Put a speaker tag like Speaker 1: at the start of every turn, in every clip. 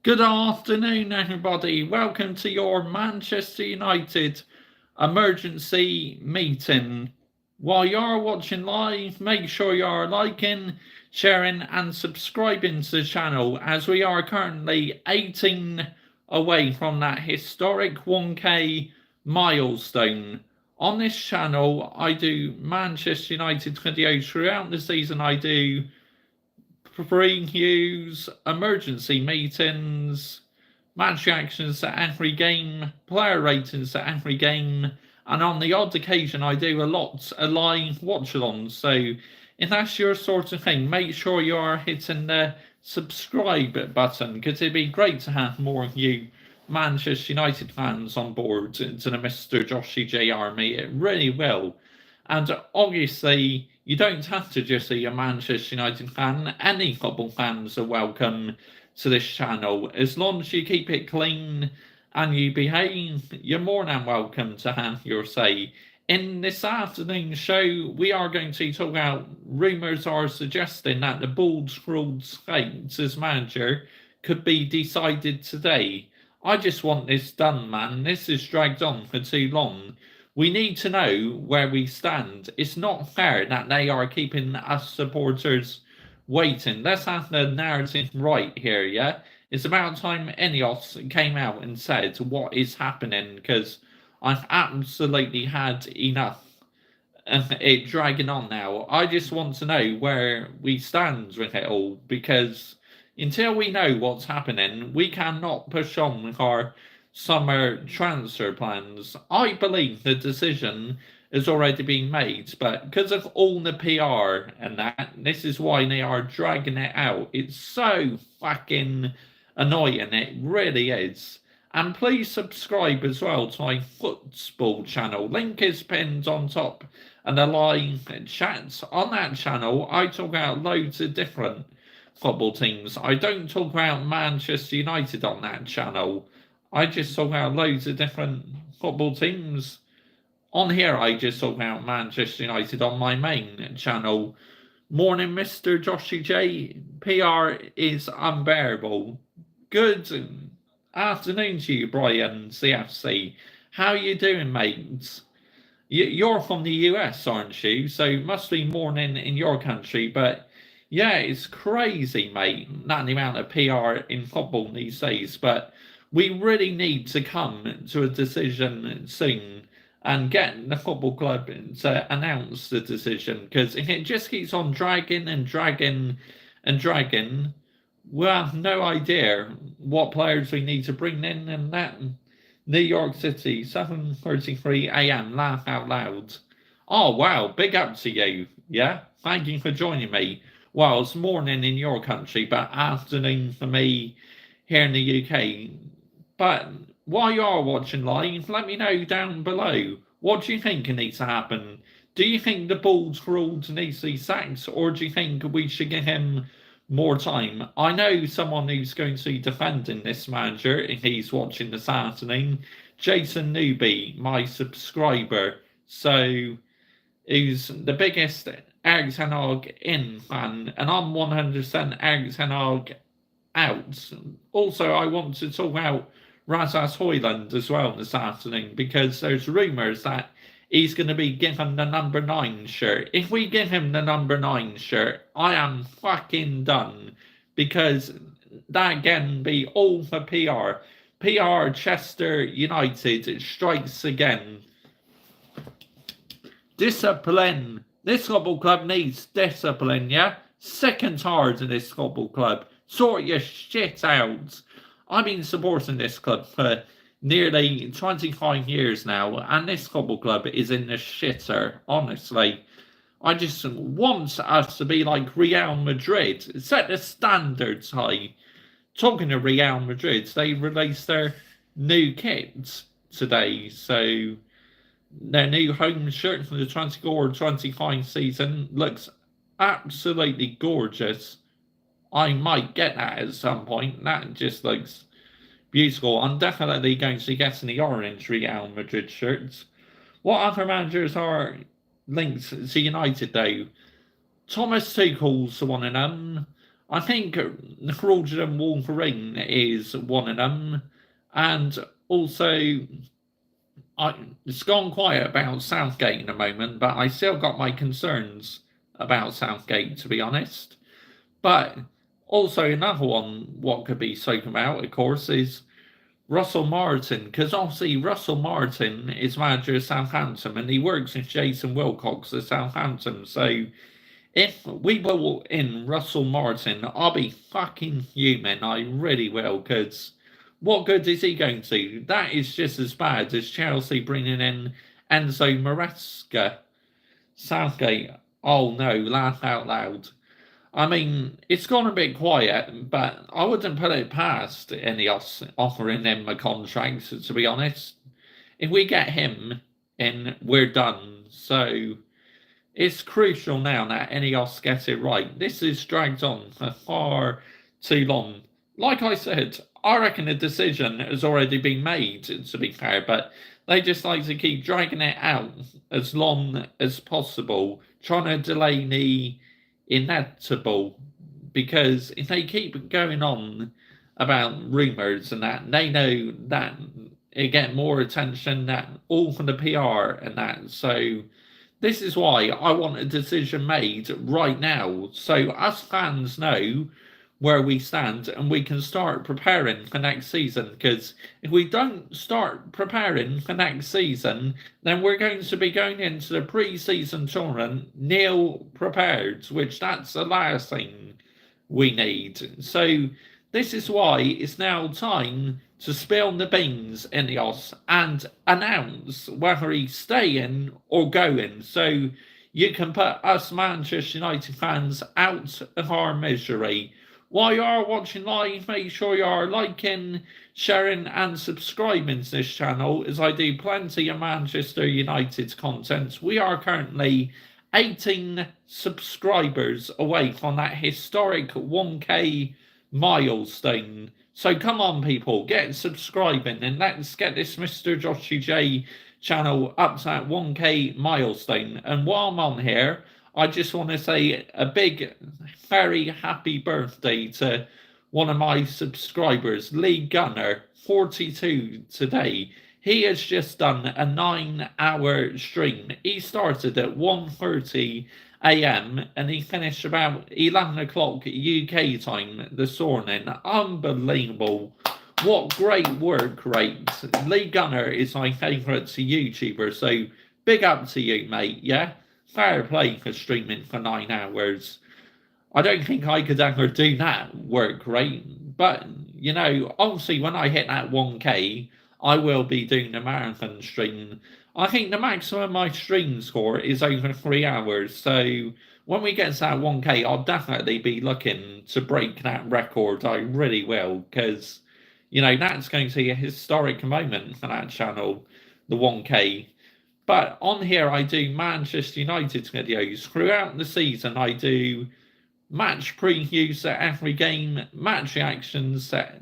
Speaker 1: Good afternoon, everybody. Welcome to your Manchester United emergency meeting. While you're watching live, make sure you're liking, sharing, and subscribing to the channel as we are currently 18 away from that historic 1K milestone. On this channel, I do Manchester United videos throughout the season. I do previews, emergency meetings, match reactions to every game, player ratings to every game, and on the odd occasion I do a lot of live watch-alongs. So if that's your sort of thing, make sure you are hitting the subscribe button, because it'd be great to have more of you Manchester United fans on board to the Mr. Joshy J army. It really will. And obviously, you don't have to just be a Manchester United fan. Any football fans are welcome to this channel. As long as you keep it clean and you behave, you're more than welcome to have your say. In this afternoon's show, we are going to talk about rumours are suggesting that the Bulls' fate as manager could be decided today. I just want this done, man. This has dragged on for too long. We need to know where we stand. It's not fair that they are keeping us supporters waiting. Let's have the narrative right here, yeah? It's about time Enios came out and said what is happening, because I've absolutely had enough of it dragging on now. I just want to know where we stand with it all, because until we know what's happening, we cannot push on with our summer transfer plans. I believe the decision has already been made, but because of all the PR and that, this is why they are dragging it out. It's so fucking annoying, it really is. And please subscribe as well to my football channel. Link is pinned on top and the live chats. On that channel, I talk about loads of different football teams. I don't talk about Manchester United on that channel. I just talk about loads of different football teams. On here, I just talk about Manchester United on my main channel. Morning, Mr. Joshy J. PR is unbearable. Good afternoon to you, Brian CFC. How you doing, mates? You're from the US, aren't you? So it must be morning in your country, but yeah, it's crazy, mate, not the amount of PR in football these days, but we really need to come to a decision soon and get the football club to announce the decision, because if it just keeps on dragging and dragging and dragging, we'll have no idea what players we need to bring in and that. New York City, 7:33 a.m., laugh out loud. Oh, wow, big up to you, yeah? Thank you for joining me. Well, it's morning in your country, but afternoon for me here in the UK. But while you are watching live, let me know down below. What do you think needs to happen? Do you think the Bulls ruled needs to be sacked, or do you think we should give him more time? I know someone who's going to be defending this manager if he's watching this afternoon. Jason Newby, my subscriber. So who's the biggest Eric Ten Hag in fan, and I'm 100% Eric Ten Hag out. Also, I want to talk about Razas Hojlund as well this afternoon, because there's rumours that he's going to be given the number 9 shirt. If we give him the number 9 shirt, I am fucking done, because that again be all for PR. PR Chester United strikes again. Discipline. This football club needs discipline, yeah? Sick and tired of this football club. Sort your shit out. I've been supporting this club for nearly 25 years now, and this football club is in the shitter, honestly. I just want us to be like Real Madrid. Set the standards high. Talking to Real Madrid, they released their new kit today, so their new home shirt for the 24-25 season looks absolutely gorgeous. I might get that at some point. That just looks beautiful. I'm definitely going to be getting the orange Real Madrid shirts. What other managers are linked to United though? Thomas Tuchel's one of them. I think the Hojlund Wolverine is one of them, and also it's gone quiet about Southgate in a moment, but I still got my concerns about Southgate, to be honest. But also another one, what could be spoken about, of course, is Russell Martin, because obviously Russell Martin is manager of Southampton and he works with Jason Wilcox at Southampton. So if we brought in Russell Martin, I'll be fucking human. I really will, because what good is he going to? That is just as bad as Chelsea bringing in Enzo Maresca. Southgate, oh no, laugh out loud. I mean, it's gone a bit quiet, but I wouldn't put it past any offering him a contract, to be honest. If we get him in, we're done. So it's crucial now that Ineos get it right. This is dragged on for far too long. Like I said, I reckon a decision has already been made, to be fair, but they just like to keep dragging it out as long as possible, trying to delay the inevitable. Because if they keep going on about rumours and that, they know that it get more attention, that all for the PR and that. So this is why I want a decision made right now, so us fans know where we stand and we can start preparing for next season. Because if we don't start preparing for next season, then we're going to be going into the pre-season tournament nil prepared, which that's the last thing we need. So this is why it's now time to spill the beans, Ineos, and announce whether he's staying or going. So you can put us Manchester United fans out of our misery. While you are watching live, make sure you are liking, sharing, and subscribing to this channel, as I do plenty of Manchester United content. We are currently 18 subscribers away from that historic 1k milestone. So come on, people, get subscribing and let's get this Mr. Joshy J channel up to that 1k milestone. And while I'm on here, I just want to say a big, very happy birthday to one of my subscribers, Lee Gunner, 42 today. He has just done a 9-hour stream. He started at 1:30 a.m. and he finished about 11 o'clock UK time this morning. Unbelievable. What great work rate. Lee Gunner is my favourite YouTuber, so big up to you, mate, yeah? Fair play for streaming for 9 hours. I don't think I could ever do that work rate, but, you know, obviously when I hit that 1k, I will be doing the marathon stream. I think the maximum my stream score is over 3 hours, so when we get to that 1k, I'll definitely be looking to break that record. I really will, because, you know, that's going to be a historic moment for that channel, the 1k. But on here, I do Manchester United videos. Throughout the season, I do match previews at every game, match reactions at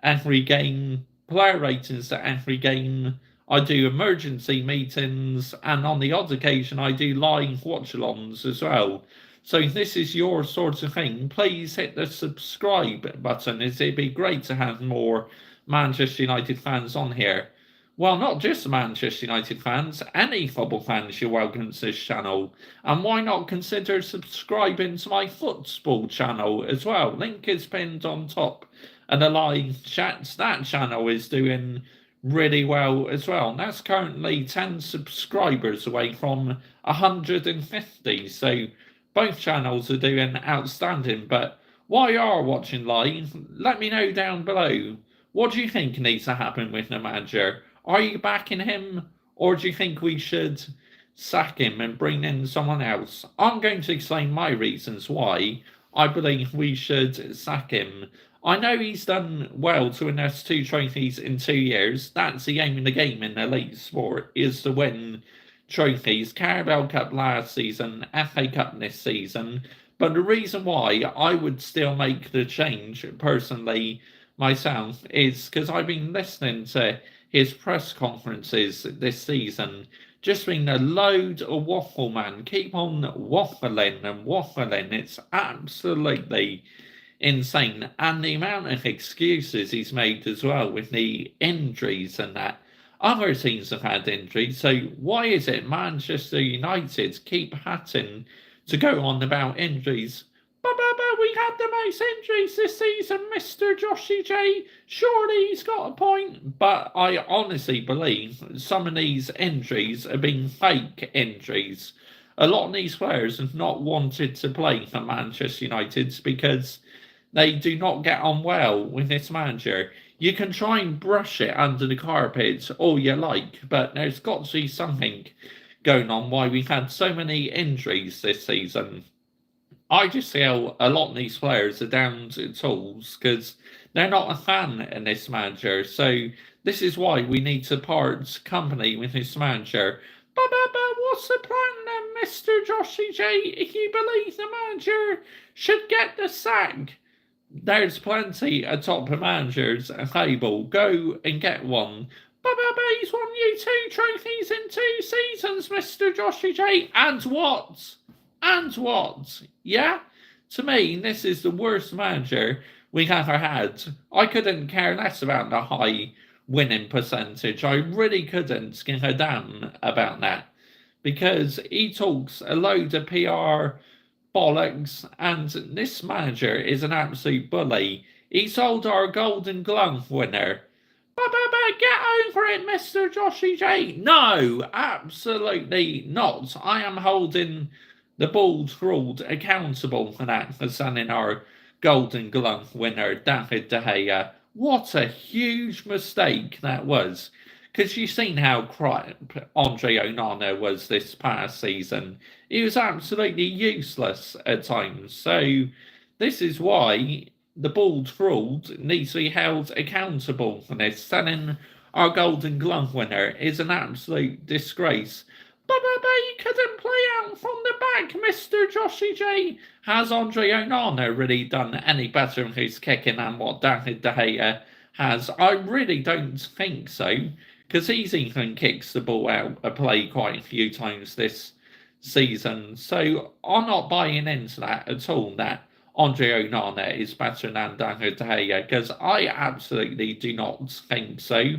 Speaker 1: every game, player ratings at every game. I do emergency meetings, and on the odd occasion, I do live watch-alongs as well. So if this is your sort of thing, please hit the subscribe button, as it'd be great to have more Manchester United fans on here. Well, not just Manchester United fans, any football fans, you're welcome to this channel. And why not consider subscribing to my football channel as well? Link is pinned on top. And the live chats, that channel is doing really well as well. And that's currently 10 subscribers away from 150. So both channels are doing outstanding. But while you are watching live, let me know down below. What do you think needs to happen with the manager? Are you backing him, or do you think we should sack him and bring in someone else? I'm going to explain my reasons why I believe we should sack him. I know he's done well to win us 2 trophies in 2 years. That's the aim of the game in elite sport, is to win trophies. Carabao Cup last season, FA Cup this season. But the reason why I would still make the change, personally, myself, is because I've been listening to his press conferences this season. Just been a load of waffle, man. Keep on waffling and waffling. It's absolutely insane. And the amount of excuses he's made as well with the injuries and that. Other teams have had injuries, so why is it Manchester United keep having to go on about injuries? But we had the most injuries this season, Mr. Joshy J. Surely he's got a point. But I honestly believe some of these injuries have been fake injuries. A lot of these players have not wanted to play for Manchester United because they do not get on well with this manager. You can try and brush it under the carpet all you like, but there's got to be something going on why we've had so many injuries this season. I just feel a lot of these players are down to tools because they're not a fan in this manager. So this is why we need to part company with this manager. But what's the plan then, Mr. Joshy J? If you believe the manager should get the sack, there's plenty of top managers available. Go and get one. But he's won you 2 trophies in 2 seasons, Mr. Joshy J. And what? And what? Yeah? To me, this is the worst manager we've ever had. I couldn't care less about the high winning percentage. I really couldn't give a damn about that. Because he talks a load of PR bollocks, and this manager is an absolute bully. He sold our Golden Glove winner. But get over it, Mr. Joshy J. No, absolutely not. I am holding the Bald Fraud accountable for that, for selling our Golden Glove winner, David De Gea. What a huge mistake that was. Because you've seen how crap Andre Onana was this past season. He was absolutely useless at times. So this is why the Bald Fraud needs to be held accountable for this. Selling our Golden Glove winner is an absolute disgrace. But you couldn't play out from the back, Mr. Joshy J. Has Andre Onana really done any better in his kicking than what David De Gea has? I really don't think so, because he's even kicks the ball out of play quite a few times this season. So I'm not buying into that at all, that Andre Onana is better than David De Gea, because I absolutely do not think so.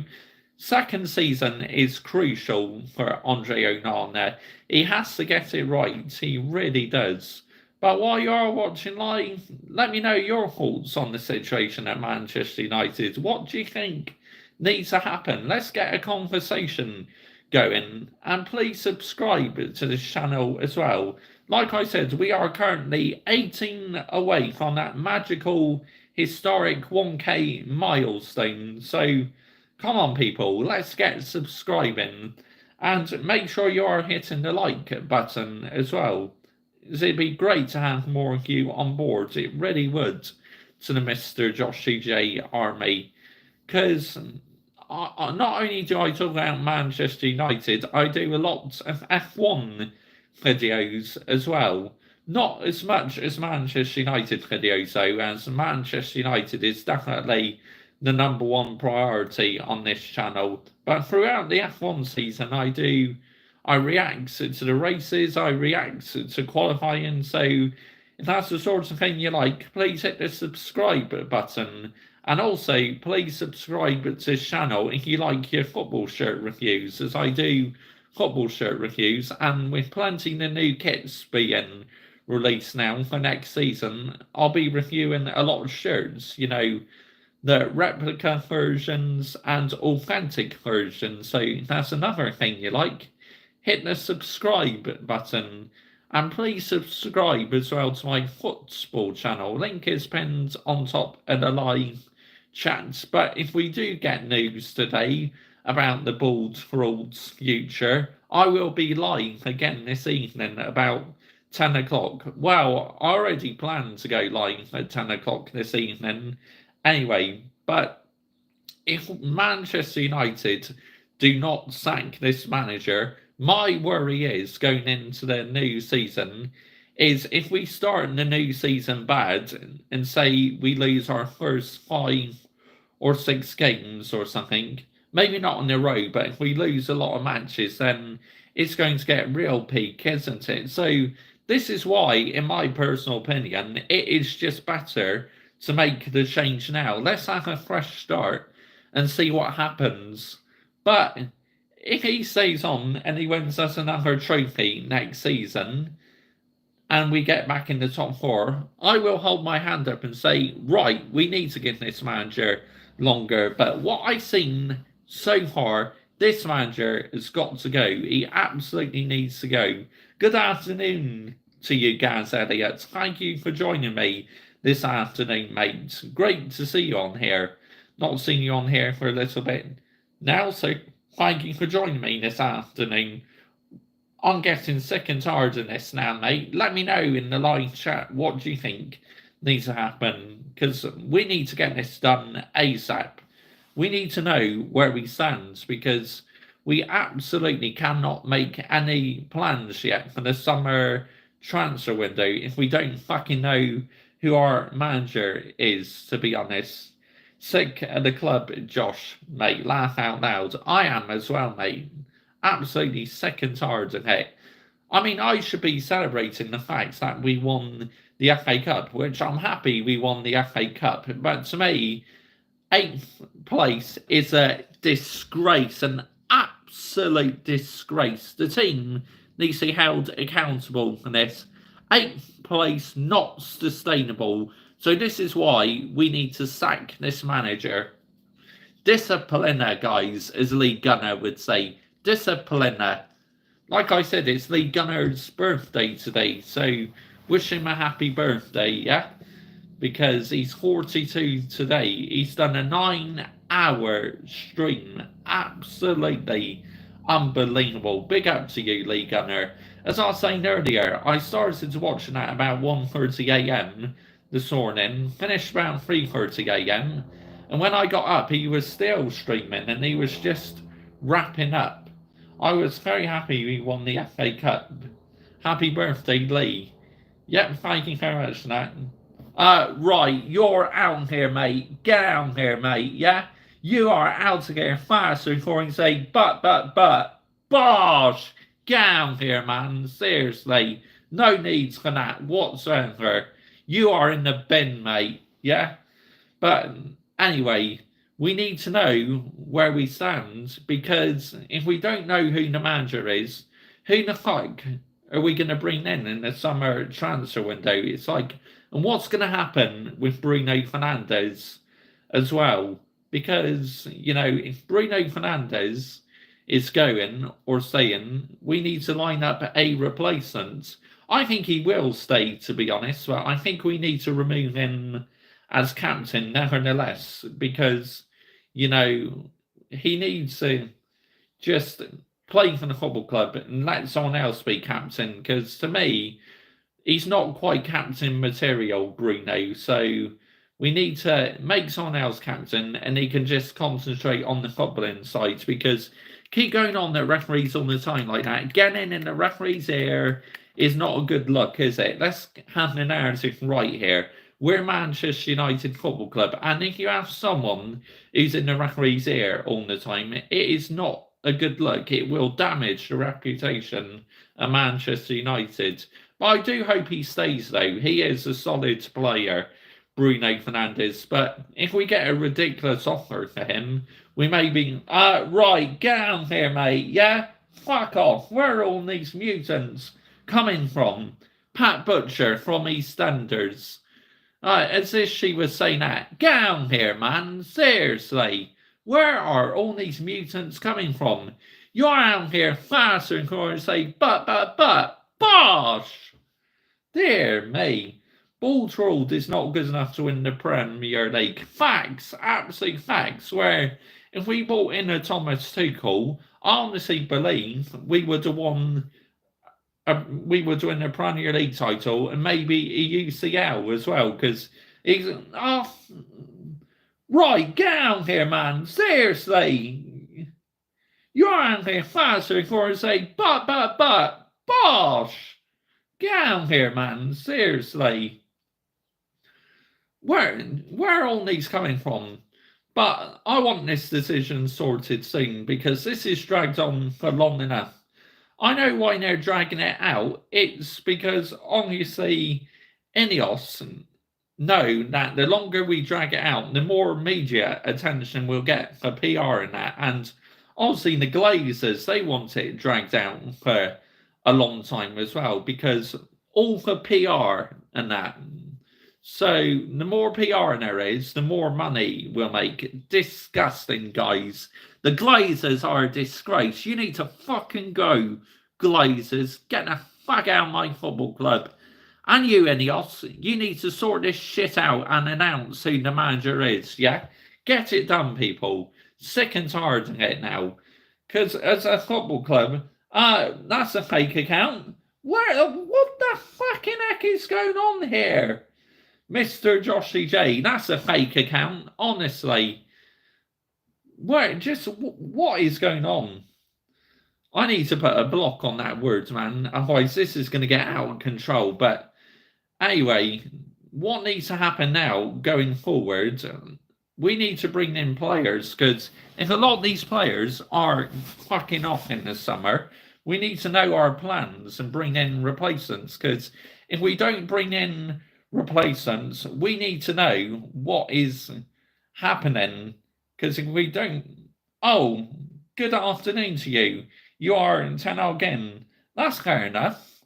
Speaker 1: Second season is crucial for Andre Onana. He has to get it right. He really does. But while you are watching live, let me know your thoughts on the situation at Manchester United. What do you think needs to happen? Let's get a conversation going. And please subscribe to this channel as well. Like I said, we are currently 18 away from that magical, historic 1K milestone. So come on, people, let's get subscribing, and make sure you are hitting the like button as well. It'd be great to have more of you on board. It really would, to the Mr. Joshy J army. Because not only do I talk about Manchester United, I do a lot of F1 videos as well. Not as much as Manchester United videos, though, as Manchester United is definitely the number one priority on this channel. But throughout the F1 season, I react to the races, I react to qualifying. So if that's the sort of thing you like, please hit the subscribe button. And also, please subscribe to this channel if you like your football shirt reviews, as I do football shirt reviews. And with plenty of the new kits being released now for next season, I'll be reviewing a lot of shirts, you know, the replica versions and authentic versions. So that's another thing you like, hit the subscribe button. And please subscribe as well to my football channel. Link is pinned on top of the live chat. But if we do get news today about the Bald Fraud's future, I will be live again this evening about 10 o'clock. Well, I already planned to go live at 10 o'clock this evening anyway. But if Manchester United do not sack this manager, my worry is, going into the new season, is if we start the new season bad and say we lose our first 5 or 6 games or something, maybe not in a row, but if we lose a lot of matches, then it's going to get real peak, isn't it? So this is why, in my personal opinion, it is just better to make the change now. Let's have a fresh start and see what happens. But if he stays on and he wins us another trophy next season and we get back in the top four, I will hold my hand up and say, right, we need to give this manager longer. But what I've seen so far, this manager has got to go. He absolutely needs to go. Good afternoon to you, Gaz Elliott. Thank you for joining me this afternoon, mate. Great to see you on here. Not seen you on here for a little bit now, so thank you for joining me this afternoon. I'm getting sick and tired of this now, mate. Let me know in the live chat what do you think needs to happen, because we need to get this done ASAP. We need to know where we stand, because we absolutely cannot make any plans yet for the summer transfer window if we don't fucking know who our manager is, to be honest. Sick of the club, Josh, mate. Laugh out loud. I am as well, mate. Absolutely sick and tired of it. I mean, I should be celebrating the fact that we won the FA Cup, which I'm happy we won the FA Cup. But to me, 8th place is a disgrace, an absolute disgrace. The team needs to be held accountable for this. 8th place, not sustainable. So this is why we need to sack this manager. Disciplina, guys, as Lee Gunner would say. Disciplina. Like I said, it's Lee Gunner's birthday today, so wish him a happy birthday, yeah? Because he's 42 today. He's done a 9-hour stream. Absolutely unbelievable. Big up to you, Lee Gunner. As I was saying earlier, I started watching at about 1:30 a.m. this morning, finished about 3:30 a.m. And when I got up, he was still streaming and he was just wrapping up. I was very happy we won the FA Cup. Happy birthday, Lee. Yep, thank you very much for that. Right, you're out here, mate. Get out here, mate, yeah? You are out of here faster before you say, but, bosh! Get out here, man. Seriously. No needs for that whatsoever. You are in the bin, mate, yeah? But anyway, we need to know where we stand, because if we don't know who the manager is, who the fuck are we going to bring in the summer transfer window? It's like, and what's going to happen with Bruno Fernandes as well? Because, you know, if Bruno Fernandes is going or staying, we need to line up a replacement. I think he will stay, to be honest, but I think we need to remove him as captain nevertheless, because, you know, he needs to just play for the football club and let someone else be captain, because to me, he's not quite captain material, Bruno, so we need to make someone else captain and he can just concentrate on the footballing side, because keep going on the referees all the time like that, getting in the referee's ear is not a good look, is it? Let's have the narrative right here. We're Manchester United Football Club, and if you have someone who's in the referee's ear all the time, it is not a good look. It will damage the reputation of Manchester United. But I do hope he stays, though. He is a solid player, Bruno Fernandes. But if we get a ridiculous offer for him, we may be, right, get out here, mate, yeah? Fuck off. Where are all these mutants coming from? Pat Butcher from EastEnders. As if she was saying that. Get out here, man. Seriously. Where are all these mutants coming from? You're out here faster and going to say, but, bosh! Dear me. Baltrolled is not good enough to win the Premier League. Facts, absolute facts, where if we brought in a Thomas Tuchel, I honestly believe we would have won, we would win the Premier League title and maybe a UCL as well, because he's, right, get out here, man, seriously. You're out here faster before I say, but, bosh! Get out here, man, seriously. Where are all these coming from? But I want this decision sorted soon, because this is dragged on for long enough. I know why they're dragging it out. It's because obviously Ineos know that the longer we drag it out, the more media attention we'll get for PR and that. And obviously, the Glazers, they want it dragged out for a long time as well because all for PR and that. So, the more PR there is, the more money we'll make. Disgusting, guys. The Glazers are a disgrace. You need to fucking go, Glazers. Get the fuck out of my football club. And you, Ineos, you need to sort this shit out and announce who the manager is, yeah? Get it done, people. Sick and tired of it now. Because as a football club, that's a fake account. What the fucking heck is going on here? Mr. Joshy J, that's a fake account, honestly. What is going on? I need to put a block on that word, man. Otherwise, this is going to get out of control. But anyway, what needs to happen now going forward? We need to bring in players because if a lot of these players are fucking off in the summer, we need to know our plans and bring in replacements. Because if we don't bring in replacements, we need to know what is happening. Because if we don't, oh, good afternoon to you. You are 10 again. That's fair enough.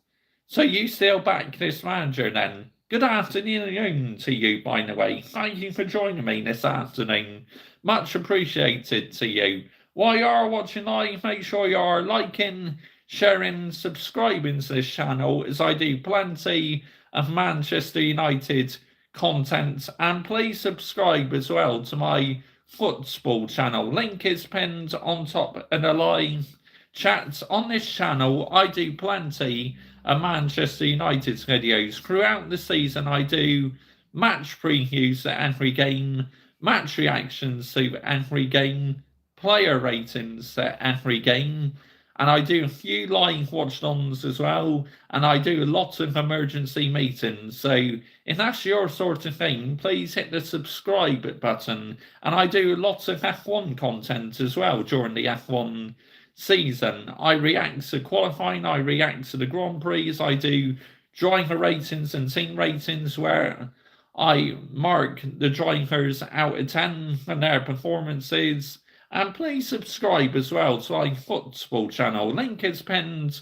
Speaker 1: So you still back this manager then? Good afternoon to you, by the way. Thank you for joining me this afternoon. Much appreciated to you. While you are watching live, make sure you are liking, sharing, subscribing to this channel as I do plenty of Manchester United content. And please subscribe as well to my football channel. Link is pinned on top of the live chat. On this channel, I do plenty of Manchester United videos. Throughout the season, I do match previews to every game, match reactions to every game, player ratings to every game, and I do a few live watch-alongs as well, and I do a lot of emergency meetings. So if that's your sort of thing, please hit the subscribe button. And I do lots of F1 content as well during the F1 season. I react to qualifying, I react to the Grand Prix, I do driver ratings and team ratings where I mark the drivers out of 10 and their performances. And please subscribe as well to my football channel. Link is pinned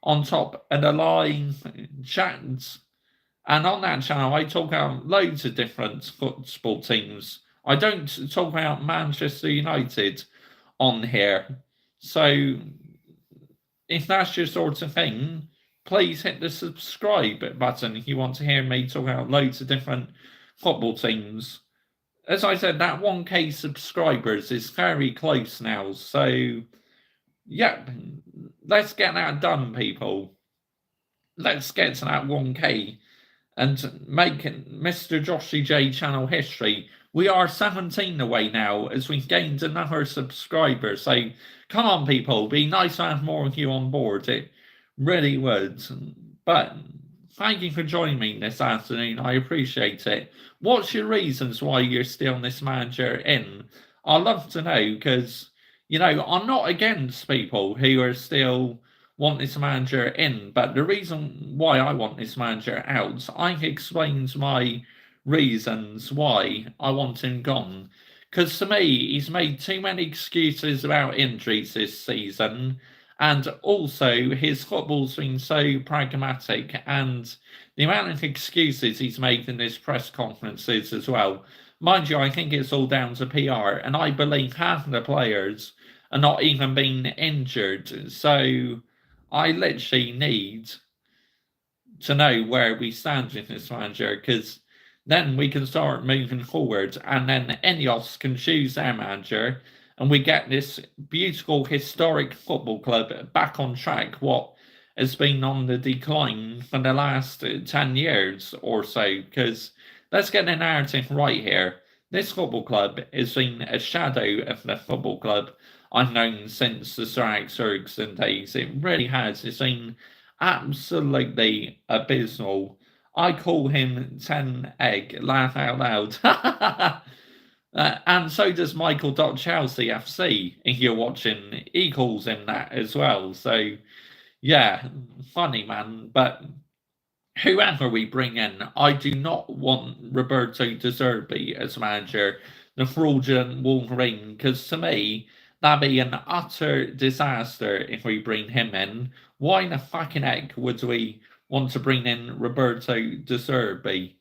Speaker 1: on top of the live chat. And on that channel, I talk about loads of different football teams. I don't talk about Manchester United on here. So if that's your sort of thing, please hit the subscribe button if you want to hear me talk about loads of different football teams. As I said, that 1K subscribers is very close now. So, yeah, let's get that done, people. Let's get to that 1K and make Mr. Joshy J channel history. We are 17 away now as we've gained another subscriber. So, come on, people. Be nice to have more of you on board. It really would. But thank you for joining me this afternoon. I appreciate it. What's your reasons why you're still this manager in? I'd love to know because, I'm not against people who are still want this manager in, but the reason why I want this manager out, I've explained my reasons why I want him gone. Because to me, he's made too many excuses about injuries this season. And also, his football's been so pragmatic, and the amount of excuses he's made in his press conferences as well. Mind you, I think it's all down to PR, and I believe half of the players are not even being injured. So I literally need to know where we stand with this manager, because then we can start moving forward, and then Ineos can choose their manager, and we get this beautiful historic football club back on track, what has been on the decline for the last 10 years or so. Because let's get the narrative right here. This football club has been a shadow of the football club I've known since the Sir Alex Ferguson days. It really has. It's been absolutely abysmal. I call him 10 Egg, laugh out loud. And so does Michael Chelsea FC. If you're watching, he calls him that as well. So, yeah, funny man. But whoever we bring in, I do not want Roberto De Zerbi as manager, the fraudulent Wolverine, because to me, that'd be an utter disaster if we bring him in. Why in the fucking heck would we want to bring in Roberto De Zerbi?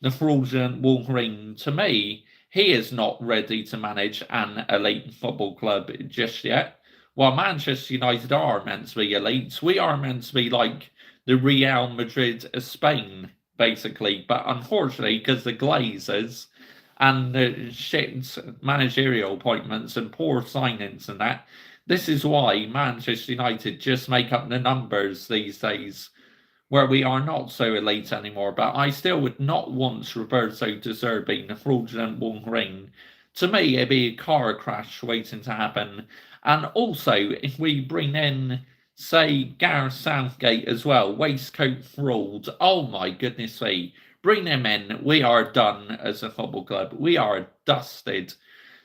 Speaker 1: The fraudulent Wolverine, to me, he is not ready to manage an elite football club just yet. While Manchester United are meant to be elite, we are meant to be like the Real Madrid of Spain, basically. But unfortunately, because the Glazers and the shit managerial appointments and poor signings and that, this is why Manchester United just make up the numbers these days where we are not so elite anymore, but I still would not want Roberto De Zerbi, the fraudulent Wolverine. To me, it'd be a car crash waiting to happen. And also, if we bring in, say, Gareth Southgate as well, waistcoat fraud, oh my goodness me, bring him in, we are done as a football club. We are dusted.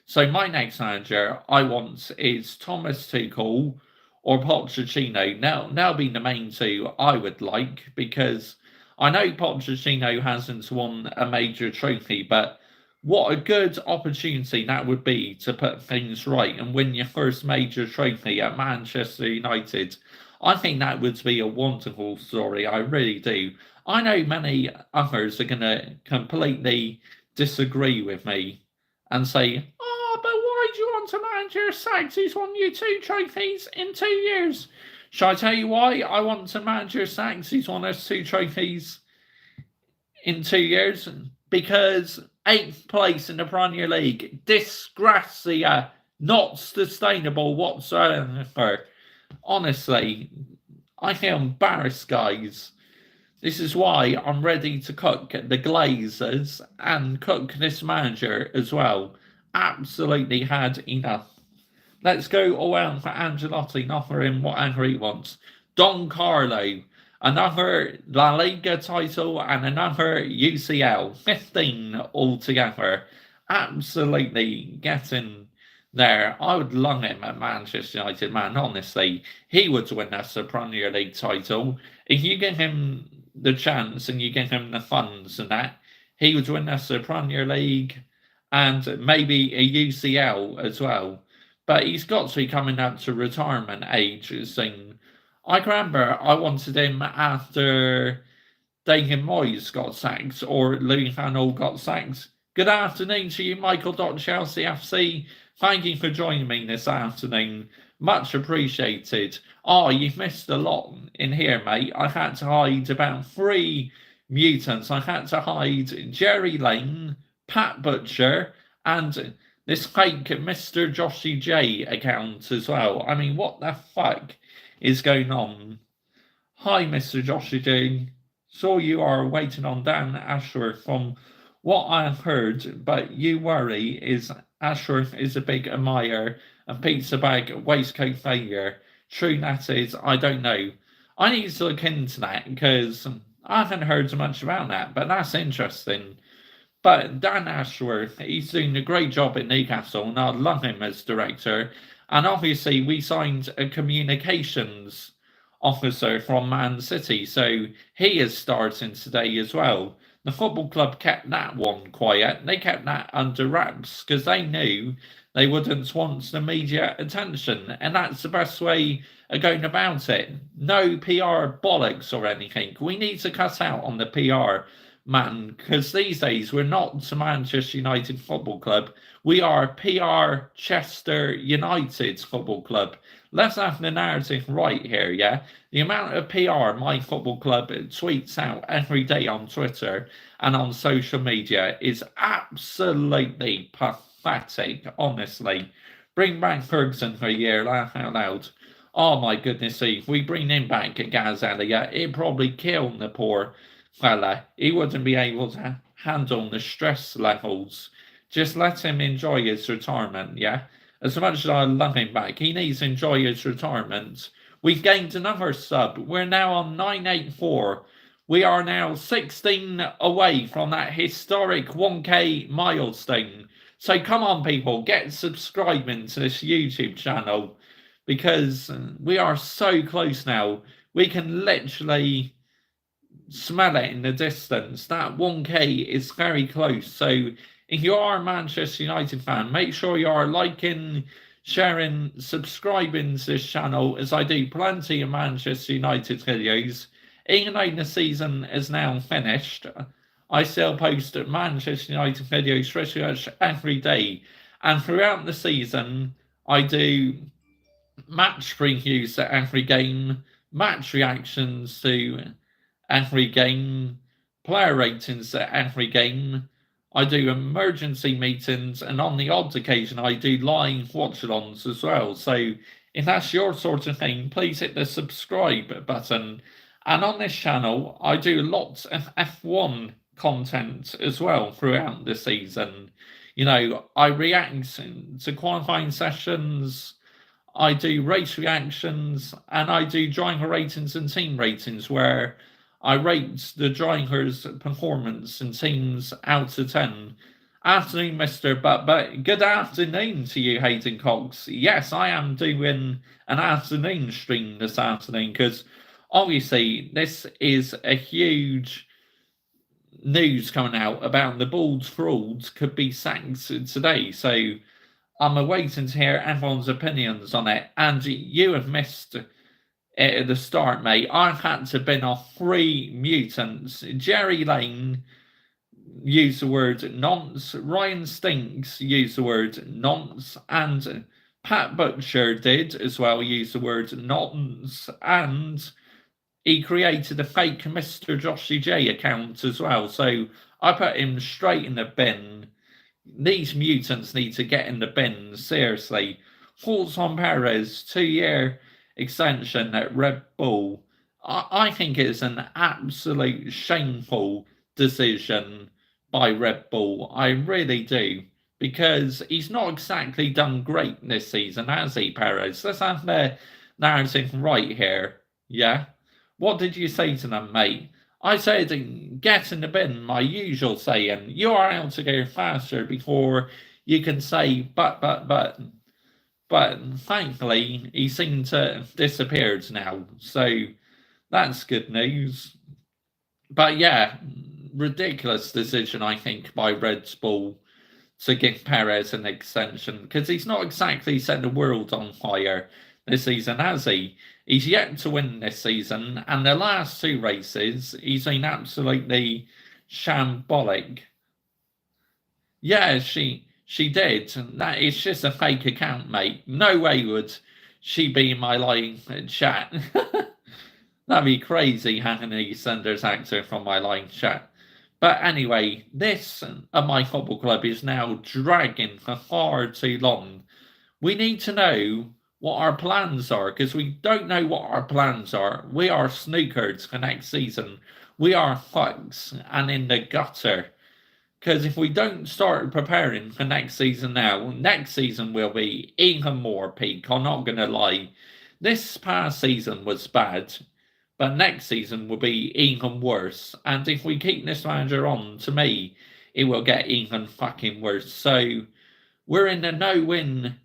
Speaker 1: So my next manager I want is Thomas Tuchel or Pochettino. Now being the main two I would like because I know Pochettino hasn't won a major trophy, but what a good opportunity that would be to put things right and win your first major trophy at Manchester United. I think that would be a wonderful story. I really do. I know many others are going to completely disagree with me and say, "Oh, but why do you want to manage your Sags? He's won you 2 trophies in 2 years." Shall I tell you why I want to manage your Sags? He's won us 2 trophies in 2 years. Because 8th place in the Premier League, disgracia, not sustainable whatsoever. Honestly, I feel embarrassed, guys. This is why I'm ready to cook the Glazers and cook this manager as well. Absolutely had enough. Let's go all out for Angelotti and offer him whatever he wants. Don Carlo, another La Liga title and another UCL. 15 altogether. Absolutely getting there. I would love him at Manchester United, man. Honestly, he would win us a Premier League title. If you give him the chance and you give him the funds and that, he would win us a Premier League and maybe a UCL as well. But he's got to be coming up to retirement age soon. I remember I wanted him after David Moyes got sacked or Louis van Gaal got sacked. Good afternoon to you, Michael Chelsea FC. Thank you for joining me this afternoon. Much appreciated. Oh, you've missed a lot in here, mate. I had to hide about 3 mutants. I had to hide Jerry Lane, Pat Butcher, and this fake Mr. Joshy J account as well. I mean, what the fuck is going on? Hi, Mr. Joshy J. So you are waiting on Dan Ashworth from what I have heard, but you worry is Ashworth is a big admirer of pizza bag waistcoat failure. True that is, I don't know. I need to look into that because I haven't heard much about that, but that's interesting. But Dan Ashworth, he's doing a great job at Newcastle, and I love him as director. And obviously, we signed a communications officer from Man City, so he is starting today as well. The football club kept that one quiet. They kept that under wraps because they knew they wouldn't want the media attention, and that's the best way of going about it. No PR bollocks or anything. We need to cut out on the PR, man, because these days we're not Manchester United Football Club. We are PR Chester United Football Club. Let's have the narrative right here, yeah? The amount of PR my football club tweets out every day on Twitter and on social media is absolutely pathetic, honestly. Bring back Ferguson for a year, laugh out loud. Oh my goodness, if we bring him back at Gaz Elliott, it'd probably kill the poor fella. He wouldn't be able to handle the stress levels. Just let him enjoy his retirement, yeah? As much as I love him back, he needs to enjoy his retirement. We've gained another sub. We're now on 984. We are now 16 away from that historic 1K milestone. So come on, people, get subscribing to this YouTube channel because we are so close now. We can literally smell it in the distance. That 1K is very close. So if you are a Manchester United fan, make sure you are liking, sharing, subscribing to this channel, as I do plenty of Manchester United videos. Even though the season is now finished, I still post Manchester United videos pretty much every day. And throughout the season, I do match previews to every game, match reactions to every game, player ratings to every game. I do emergency meetings, and on the odd occasion, I do live watch-alongs as well. So if that's your sort of thing, please hit the subscribe button. And on this channel, I do lots of F1 content as well throughout the season. You know, I react to qualifying sessions, I do race reactions, and I do driver ratings and team ratings where I rate the driver's performance and teams out of 10. Afternoon, Mr. But good afternoon to you, Hayden Cox. Yes, I am doing an afternoon stream this afternoon because obviously this is a huge news coming out about the bald fraud could be sacked today. So I'm awaiting to hear everyone's opinions on it. And you have missed it at the start, mate. I've had to bin off 3 mutants. Jerry Lane used the word nonce. Ryan Stinks used the word nonce. And Pat Butcher did as well use the word nonce. And he created a fake Mr. Joshy J account as well. So I put him straight in the bin. These mutants need to get in the bin, seriously. Thoughts on Perez, 2-year extension at Red Bull. I think it's an absolute shameful decision by Red Bull. I really do. Because he's not exactly done great this season, has he, Perez? Let's have the narrative right here. Yeah? What did you say to them, mate? I said, get in the bin, my usual saying. You are out to go faster before you can say, but. But thankfully, he seemed to have disappeared now. So that's good news. But yeah, ridiculous decision, I think, by Red Bull to give Perez an extension because he's not exactly set the world on fire this season, has he? He's yet to win this season, and the last 2 races, he's been absolutely shambolic. Yeah, she did. That is just a fake account, mate. No way would she be in my live chat. That'd be crazy having a Sanders actor from my live chat. But anyway, this at my football club is now dragging for far too long. We need to know what our plans are because we don't know what our plans are. We are snookered for next season. We are fucks and in the gutter. Because if we don't start preparing for next season now, next season will be even more peak. I'm not going to lie. This past season was bad, but next season will be even worse. And if we keep this manager on, to me, it will get even fucking worse. So we're in a no-win,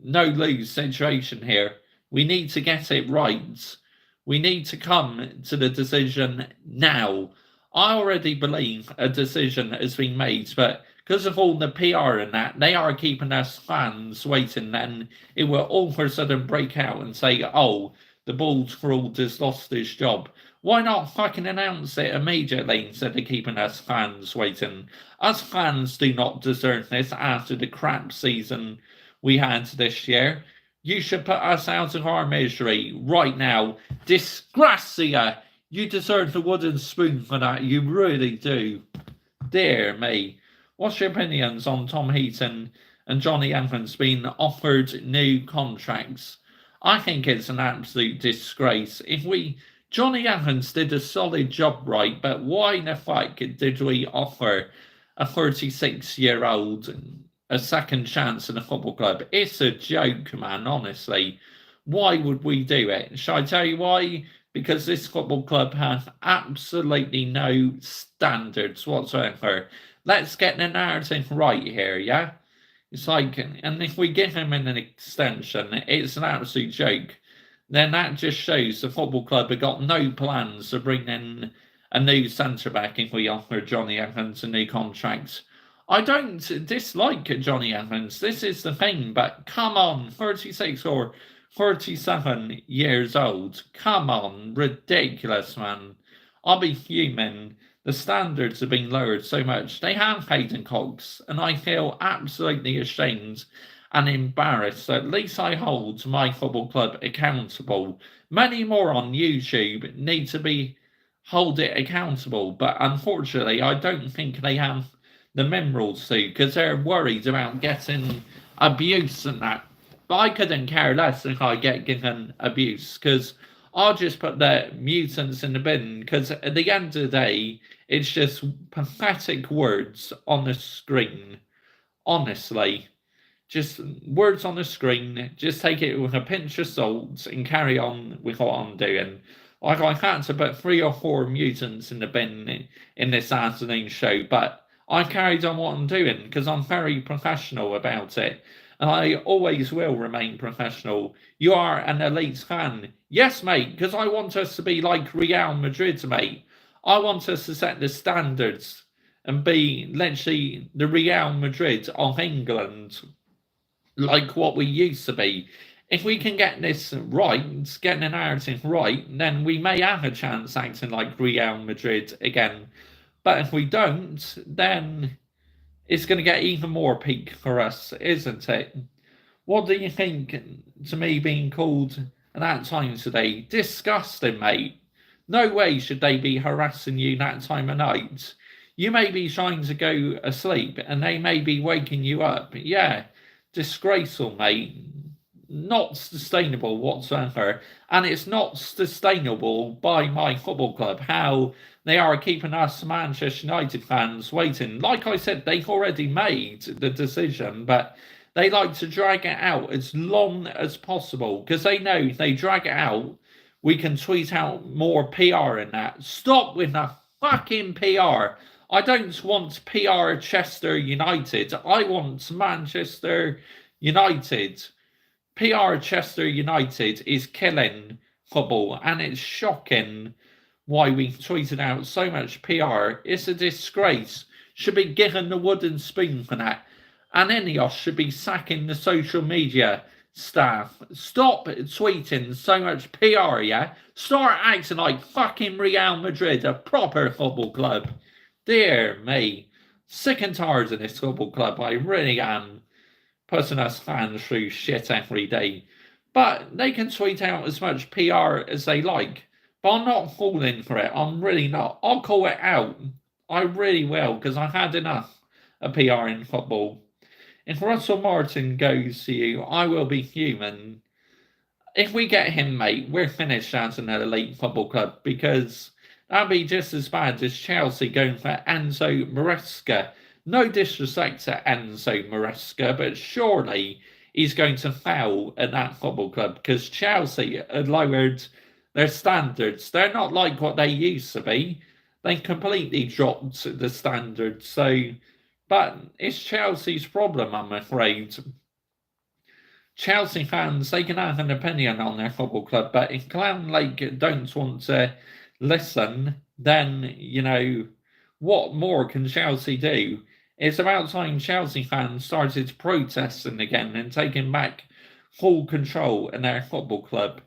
Speaker 1: no-lose situation here. We need to get it right. We need to come to the decision now. I already believe a decision has been made, but because of all the PR and that, they are keeping us fans waiting. Then it will all of a sudden break out and say, oh, the bald fraud has lost his job. Why not fucking announce it immediately instead of keeping us fans waiting? Us fans do not deserve this after the crap season we had this year. You should put us out of our misery right now. Disgracia! You deserve the wooden spoon for that. You really do. Dear me. What's your opinions on Tom Heaton and Johnny Evans being offered new contracts? I think it's an absolute disgrace. Johnny Evans did a solid job, right, but why the fuck did we offer a 36-year-old a second chance in a football club? It's a joke, man, honestly. Why would we do it? Shall I tell you why? Because this football club has absolutely no standards whatsoever. Let's get the narrative right here, yeah? It's like, and if we give him an extension, it's an absolute joke. then that just shows the football club have got no plans to bring in a new centre back if we offer Johnny Evans a new contract. I don't dislike Johnny Evans. This is the thing, but come on, 36 or 37 years old. Come on, ridiculous, man. I'll be fuming. The standards have been lowered so much. They have Hayden Cox, and I feel absolutely ashamed and embarrassed. At least I hold my football club accountable. Many more on YouTube need to be hold it accountable, but unfortunately, I don't think they have the minerals to because they're worried about getting abuse and that. But I couldn't care less if I get given abuse because I'll just put the mutants in the bin because at the end of the day, it's just pathetic words on the screen. Honestly, just words on the screen. Just take it with a pinch of salt and carry on with what I'm doing. Like I had to put 3 or 4 mutants in the bin in this afternoon show, but I carried on what I'm doing because I'm very professional about it. And I always will remain professional. You are an elite fan. Yes, mate, because I want us to be like Real Madrid, mate. I want us to set the standards and be literally the Real Madrid of England, like what we used to be. If we can get this right, get the narrative right, then we may have a chance acting like Real Madrid again. But if we don't, then it's going to get even more peak for us, isn't it? What do you think to me being called at that time today? Disgusting, mate. No way should they be harassing you that time of night. You may be trying to go asleep and they may be waking you up. Yeah, disgraceful, mate. Not sustainable whatsoever. And it's not sustainable by my football club. How they are keeping us Manchester United fans waiting. Like I said, they've already made the decision, but they like to drag it out as long as possible because they know if they drag it out, we can tweet out more PR in that. Stop with the fucking PR. I don't want PR Chester United. I want Manchester United. PR Chester United is killing football, and it's shocking why we've tweeted out so much PR. It's a disgrace. Should be given the wooden spoon for that. And Ineos should be sacking the social media staff. Stop tweeting so much PR, yeah? Start acting like fucking Real Madrid, a proper football club. Dear me. Sick and tired of this football club, I really am. Putting us fans through shit every day. But they can tweet out as much PR as they like. But I'm not falling for it. I'm really not. I'll call it out. I really will, because I've had enough of PR in football. If Russell Martin goes to you, I will be human. If we get him, mate, we're finished as an elite football club, because that'd be just as bad as Chelsea going for Enzo Maresca. No disrespect to Enzo Maresca, but surely he's going to foul at that football club because Chelsea had lowered their standards. They're not like what they used to be. They completely dropped the standards. But it's Chelsea's problem, I'm afraid. Chelsea fans, they can have an opinion on their football club, but if Clown Lake don't want to listen, then, what more can Chelsea do? It's about time Chelsea fans started protesting again and taking back full control in their football club.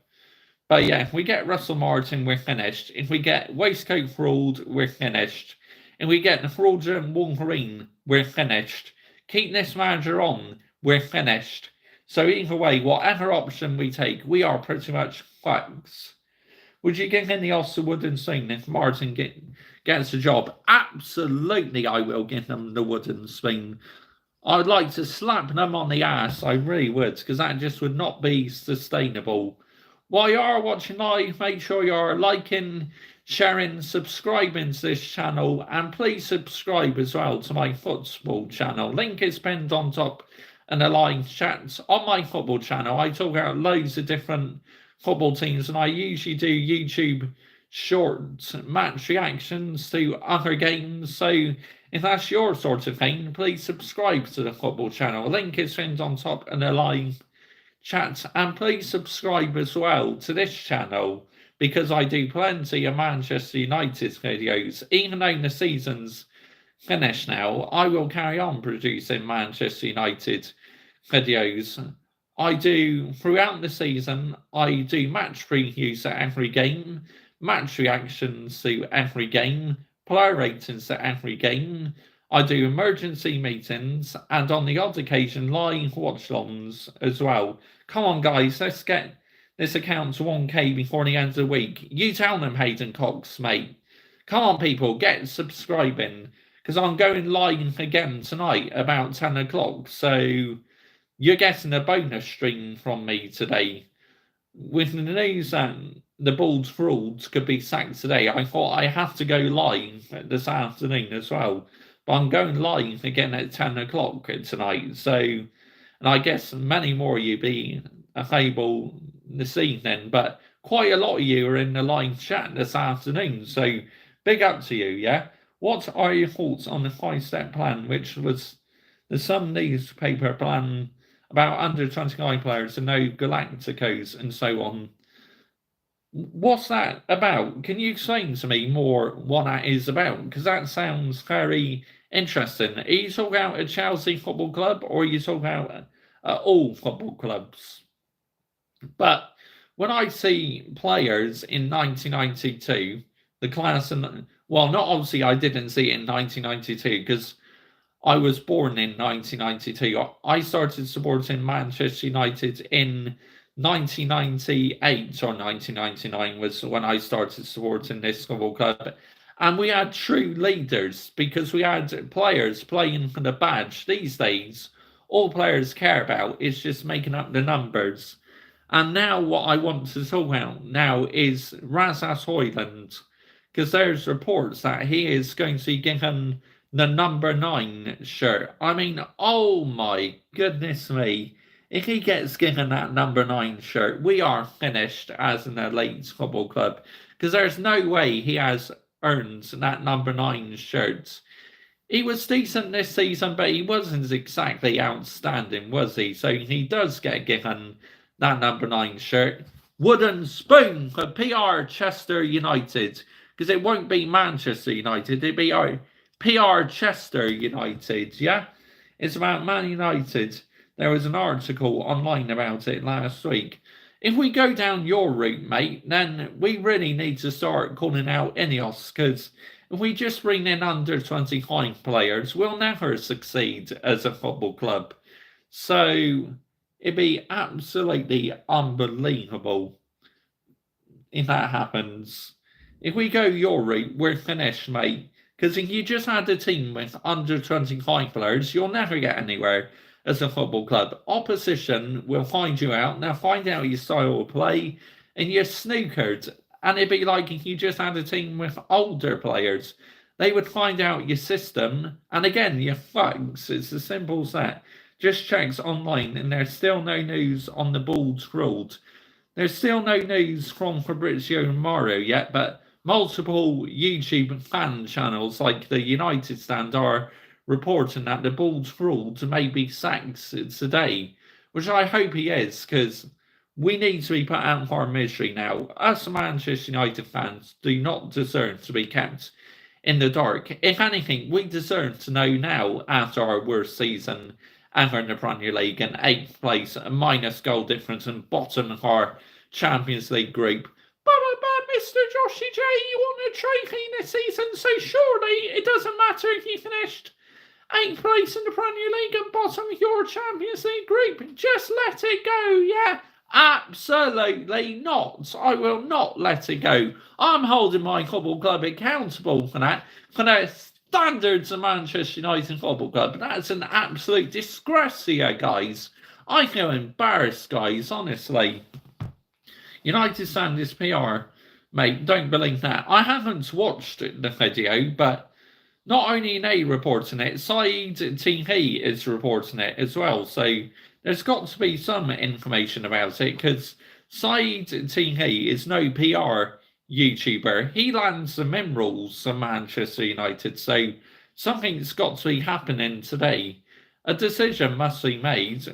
Speaker 1: But yeah, if we get Russell Martin, we're finished. If we get waistcoat fraud, we're finished. If we get the fraudulent Wolverine, we're finished. Keep this manager on, we're finished. So either way, whatever option we take, we are pretty much fucks. Would you give Ineos the wooden spoon if Martin gets a job? Absolutely, I will give them the wooden spoon. I'd like to slap them on the ass, I really would, because that just would not be sustainable. While you are watching live, make sure you are liking, sharing, subscribing to this channel, and please subscribe as well to my football channel. Link is pinned on top and the live chats. On my football channel, I talk about loads of different football teams, and I usually do YouTube short match reactions to other games. So if that's your sort of thing, please subscribe to the football channel. Link is pinned on top and the live chat, and please subscribe as well to this channel because I do plenty of Manchester United videos. Even though the season's finished now, I will carry on producing Manchester United videos. I do throughout the season, I do match previews at every game, match reactions to every game, player ratings at every game. I do emergency meetings and on the odd occasion live watch-alongs as well. Come on, guys, let's get this account to 1K before the end of the week. You tell them, Hayden Cox, mate. Come on, people, get subscribing because I'm going live again tonight about 10 o'clock. So you're getting a bonus stream from me today. With the news that the Bulls frauds could be sacked today, I thought I have to go live this afternoon as well. But I'm going live again at 10 o'clock tonight. So, and I guess many more of you be available this evening, but quite a lot of you are in the live chat this afternoon. So, big up to you, yeah? What are your thoughts on the 5-step plan, which was the Sun newspaper plan about under 29 players and no Galacticos and so on? What's that about? Can you explain to me more what that is about? Because that sounds very interesting. Are you talking about a Chelsea Football Club or are you talking about all football clubs? But when I see players in 1992, the class, and well, not obviously I didn't see it in 1992 because I was born in 1992. I started supporting Manchester United in 1998 or 1999 was when I started supporting this football club. And we had true leaders because we had players playing for the badge. These days, all players care about is just making up the numbers. And now what I want to talk about now is Rasmus Hojlund, because there's reports that he is going to be given the number 9 shirt. I mean, oh my goodness me. If he gets given that number 9 shirt, we are finished as an elite football club. Because there's no way he has earned that number 9 shirt. He was decent this season, but he wasn't exactly outstanding, was he? So he does get given that number 9 shirt. Wooden spoon for PR Chester United. Because it won't be Manchester United, it'll be our PR Chester United, yeah? It's about Man United. There was an article online about it last week. If we go down your route, mate, then we really need to start calling out Ineos, because if we just bring in under 25 players, we'll never succeed as a football club. So it'd be absolutely unbelievable if that happens. If we go your route, we're finished, mate. Because if you just had a team with under 25 players, you'll never get anywhere as a football club. Opposition will find you out, they'll find out your style of play, and you're snookered. And it'd be like if you just had a team with older players. They would find out your system, and again, you're fucks. It's as simple as that. Just checks online, and there's still no news on the Bulls ruled. There's still no news from Fabrizio Romano yet, but multiple YouTube fan channels like the United Stand are reporting that the Bulls ruled may be sacked today, which I hope he is, because we need to be put out of our misery now. Us Manchester United fans do not deserve to be kept in the dark. If anything, we deserve to know now, after our worst season ever in the Premier League and 8th place, minus goal difference and bottom of our Champions League group. But Mr. Joshy J, you won a trophy this season, so surely it doesn't matter if you finished 8th place in the Premier League and bottom of your Champions League group. Just let it go, yeah? Absolutely not. I will not let it go. I'm holding my football club accountable for that, for the standards of Manchester United Football Club. That's an absolute disgrace here, guys. I feel embarrassed, guys, honestly. United Stand is PR, mate, don't believe that. I haven't watched the video, but not only they reporting it, Saeed TV is reporting it as well. So there's got to be some information about it, because Saeed TV is no PR YouTuber. He lands the minerals of Manchester United, so something's got to be happening today. A decision must be made.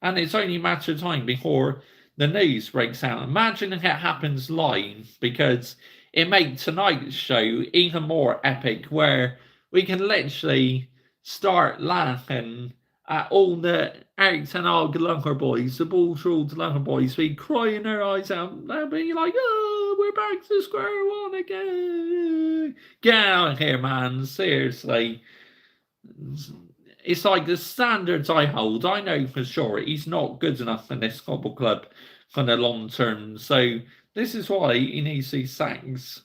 Speaker 1: and it's only a matter of time before the news breaks out. Imagine if it happens live, because it makes tonight's show even more epic, where we can literally start laughing at all the Eric Ten Hag Lunker boys, the bull-trolled Lunker boys, be crying their eyes out. They'll be like, oh, we're back to square one again. Get out of here, man. Seriously. It's like the standards I hold. I know for sure he's not good enough in this football club for the long term. So this is why he needs these sacks.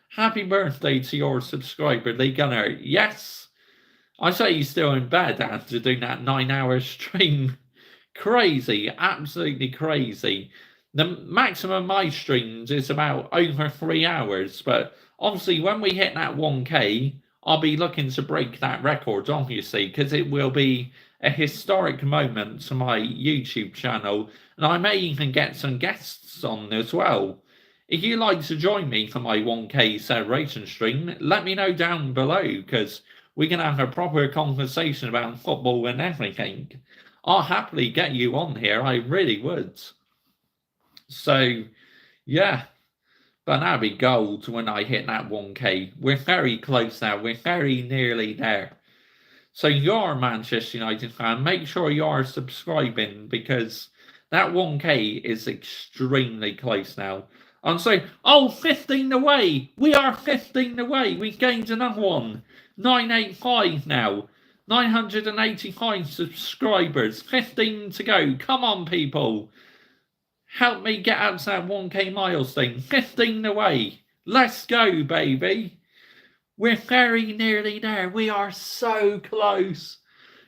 Speaker 1: Happy birthday to your subscriber, Lee Gunner. Yes, I say he's still in bed after doing that 9-hour stream. Crazy, absolutely crazy. The maximum of my streams is about over 3 hours, but obviously when we hit that 1K, I'll be looking to break that record, obviously, because it will be a historic moment to my YouTube channel, and I may even get some guests on as well. If you'd like to join me for my 1K celebration stream, let me know down below, because we can have a proper conversation about football and everything. I'll happily get you on here, I really would. So, yeah. But that'd be gold when I hit that 1K. We're very close now. We're very nearly there. So you're a Manchester United fan. Make sure you are subscribing, because that 1K is extremely close now. And so, 15 away. We are 15 away. We gained another one. 985 now. 985 subscribers. 15 to go. Come on, people. Help me get up to that 1K milestone. 15 away. Let's go, baby. We're very nearly there. We are so close.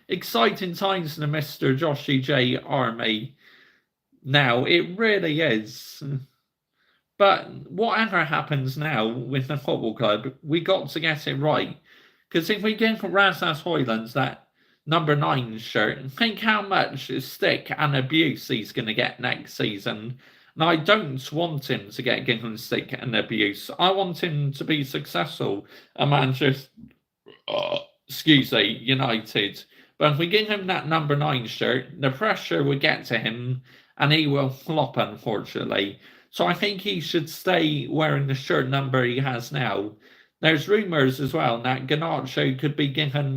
Speaker 1: Exciting times in the Mr. Joshy J army. Now, it really is. But whatever happens now with the football club, we got to get it right. Because if we give Rasmus Hojlund that number 9 shirt, think how much stick and abuse he's going to get next season. And I don't want him to get given stick and abuse. I want him to be successful at Manchester United. But if we give him that number 9 shirt, the pressure will get to him and he will flop, unfortunately. So I think he should stay wearing the shirt number he has now. There's rumours as well that Garnacho could be given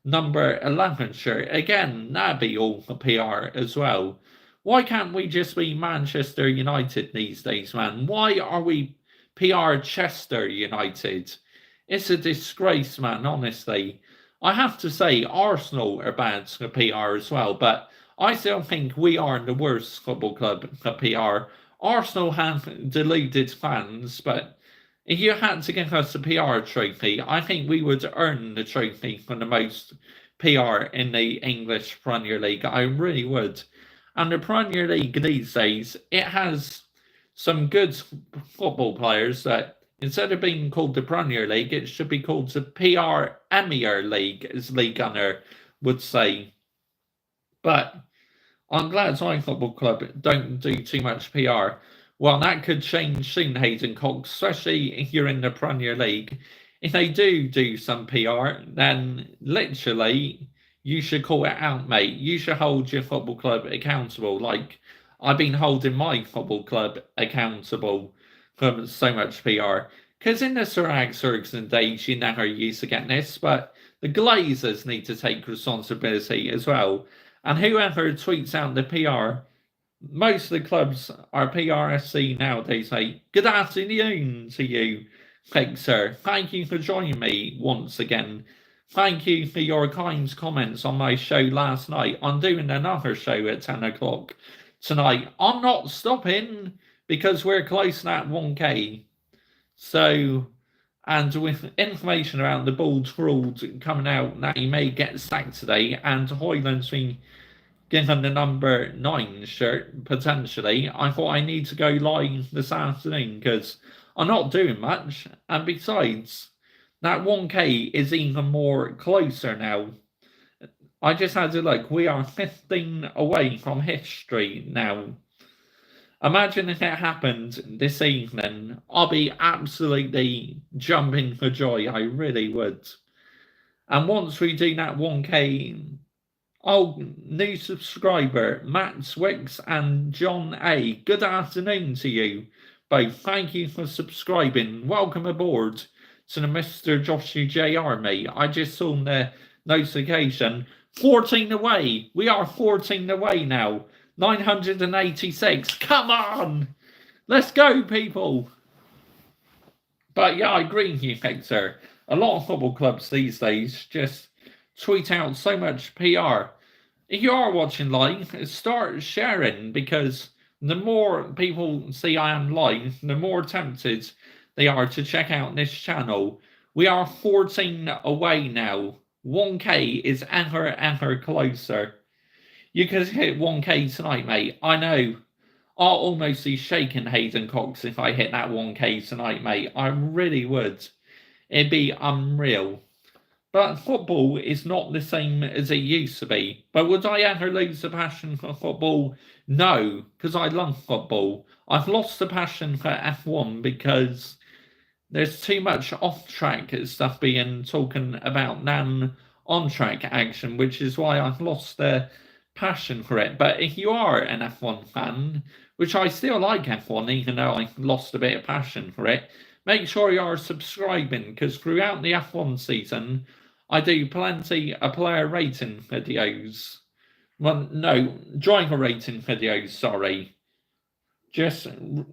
Speaker 1: number 11 shirt. Again, that'd be all for PR as well. Why can't we just be Manchester United these days, man? Why are we PR Chester United? It's a disgrace, man, honestly. I have to say, Arsenal are bad for PR as well, but I still think we are the worst football club for PR. Arsenal have deluded fans, but if you had to give us a PR trophy, I think we would earn the trophy for the most PR in the English Premier League. I really would. And the Premier League these days, it has some good football players that instead of being called the Premier League, it should be called the PR Emir League, as Lee Gunner would say. But I'm glad my football club don't do too much PR. Well, that could change soon, Hayden Cox, especially if you're in the Premier League. If they do some PR, then literally you should call it out, mate. You should hold your football club accountable, like I've been holding my football club accountable for so much PR. Because in the Sir Alex Ferguson days, you never used to get this, but the Glazers need to take responsibility as well. And whoever tweets out the PR, most of the clubs are PRSC nowadays, say, good afternoon to you, thank sir. Thank you for joining me once again. Thank you for your kind comments on my show last night. I'm doing another show at 10 o'clock tonight. I'm not stopping because we're close to that 1K. So, and with information around the Bulls rules coming out that he may get sacked today, and Hojlund's been given the number 9 shirt, potentially, I thought I need to go live this afternoon because I'm not doing much. And besides, that 1K is even more closer now. I just had to look. We are 15 away from history now. Imagine if it happened this evening. I'll be absolutely jumping for joy. I really would. And once we do that 1K Oh, new subscriber, Matt Swicks and John A. Good afternoon to you both. Thank you for subscribing. Welcome aboard to the Mr. Joshy J Army. I just saw the notification. 14 away. We are 14 away now. 986. Come on! Let's go, people! But yeah, I agree with you, Hector. A lot of football clubs these days just tweet out so much PR. If you are watching live, start sharing, because the more people see I am live, the more tempted they are to check out this channel. We are 14 away now. 1K is ever closer. You could hit 1K tonight, mate. I know. I'll almost be shaking Hayden Cox if I hit that 1K tonight, mate. I really would. It'd be unreal. But football is not the same as it used to be. But would I ever lose the passion for football? No, because I love football. I've lost the passion for F1 because there's too much off-track stuff being talking about than on-track action, which is why I've lost the passion for it. But if you are an F1 fan, which I still like F1, even though I lost a bit of passion for it, make sure you are subscribing, because throughout the F1 season, I do plenty of player rating videos. Well, no, driver rating videos, sorry. Just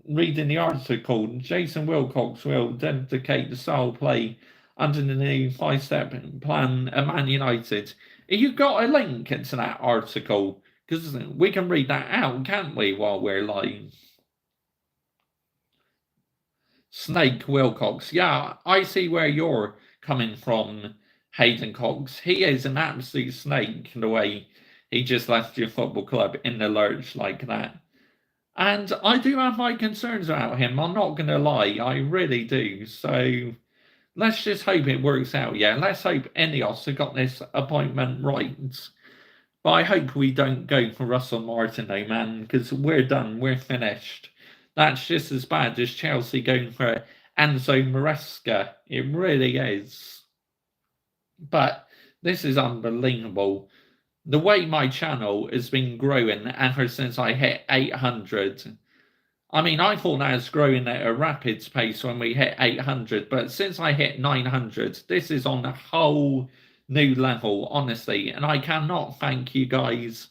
Speaker 1: reading the article, Jason Wilcox will dedicate the style play under the new 5-step plan at Man United. You got a link to that article? Because we can read that out, can't we, while we're live? Snake Wilcox. Yeah, I see where you're coming from, Hayden Cox. He is an absolute snake, the way he just left your football club in the lurch like that. And I do have my concerns about him. I'm not going to lie. I really do. So let's just hope it works out. Yeah, let's hope Ineos have got this appointment right. But I hope we don't go for Russell Martin, though, man, because we're done. We're finished. That's just as bad as Chelsea going for Enzo Maresca. It really is. But this is unbelievable. The way my channel has been growing ever since I hit 800. I mean, I thought that was growing at a rapid pace when we hit 800, but since I hit 900, this is on a whole new level, honestly, and I cannot thank you guys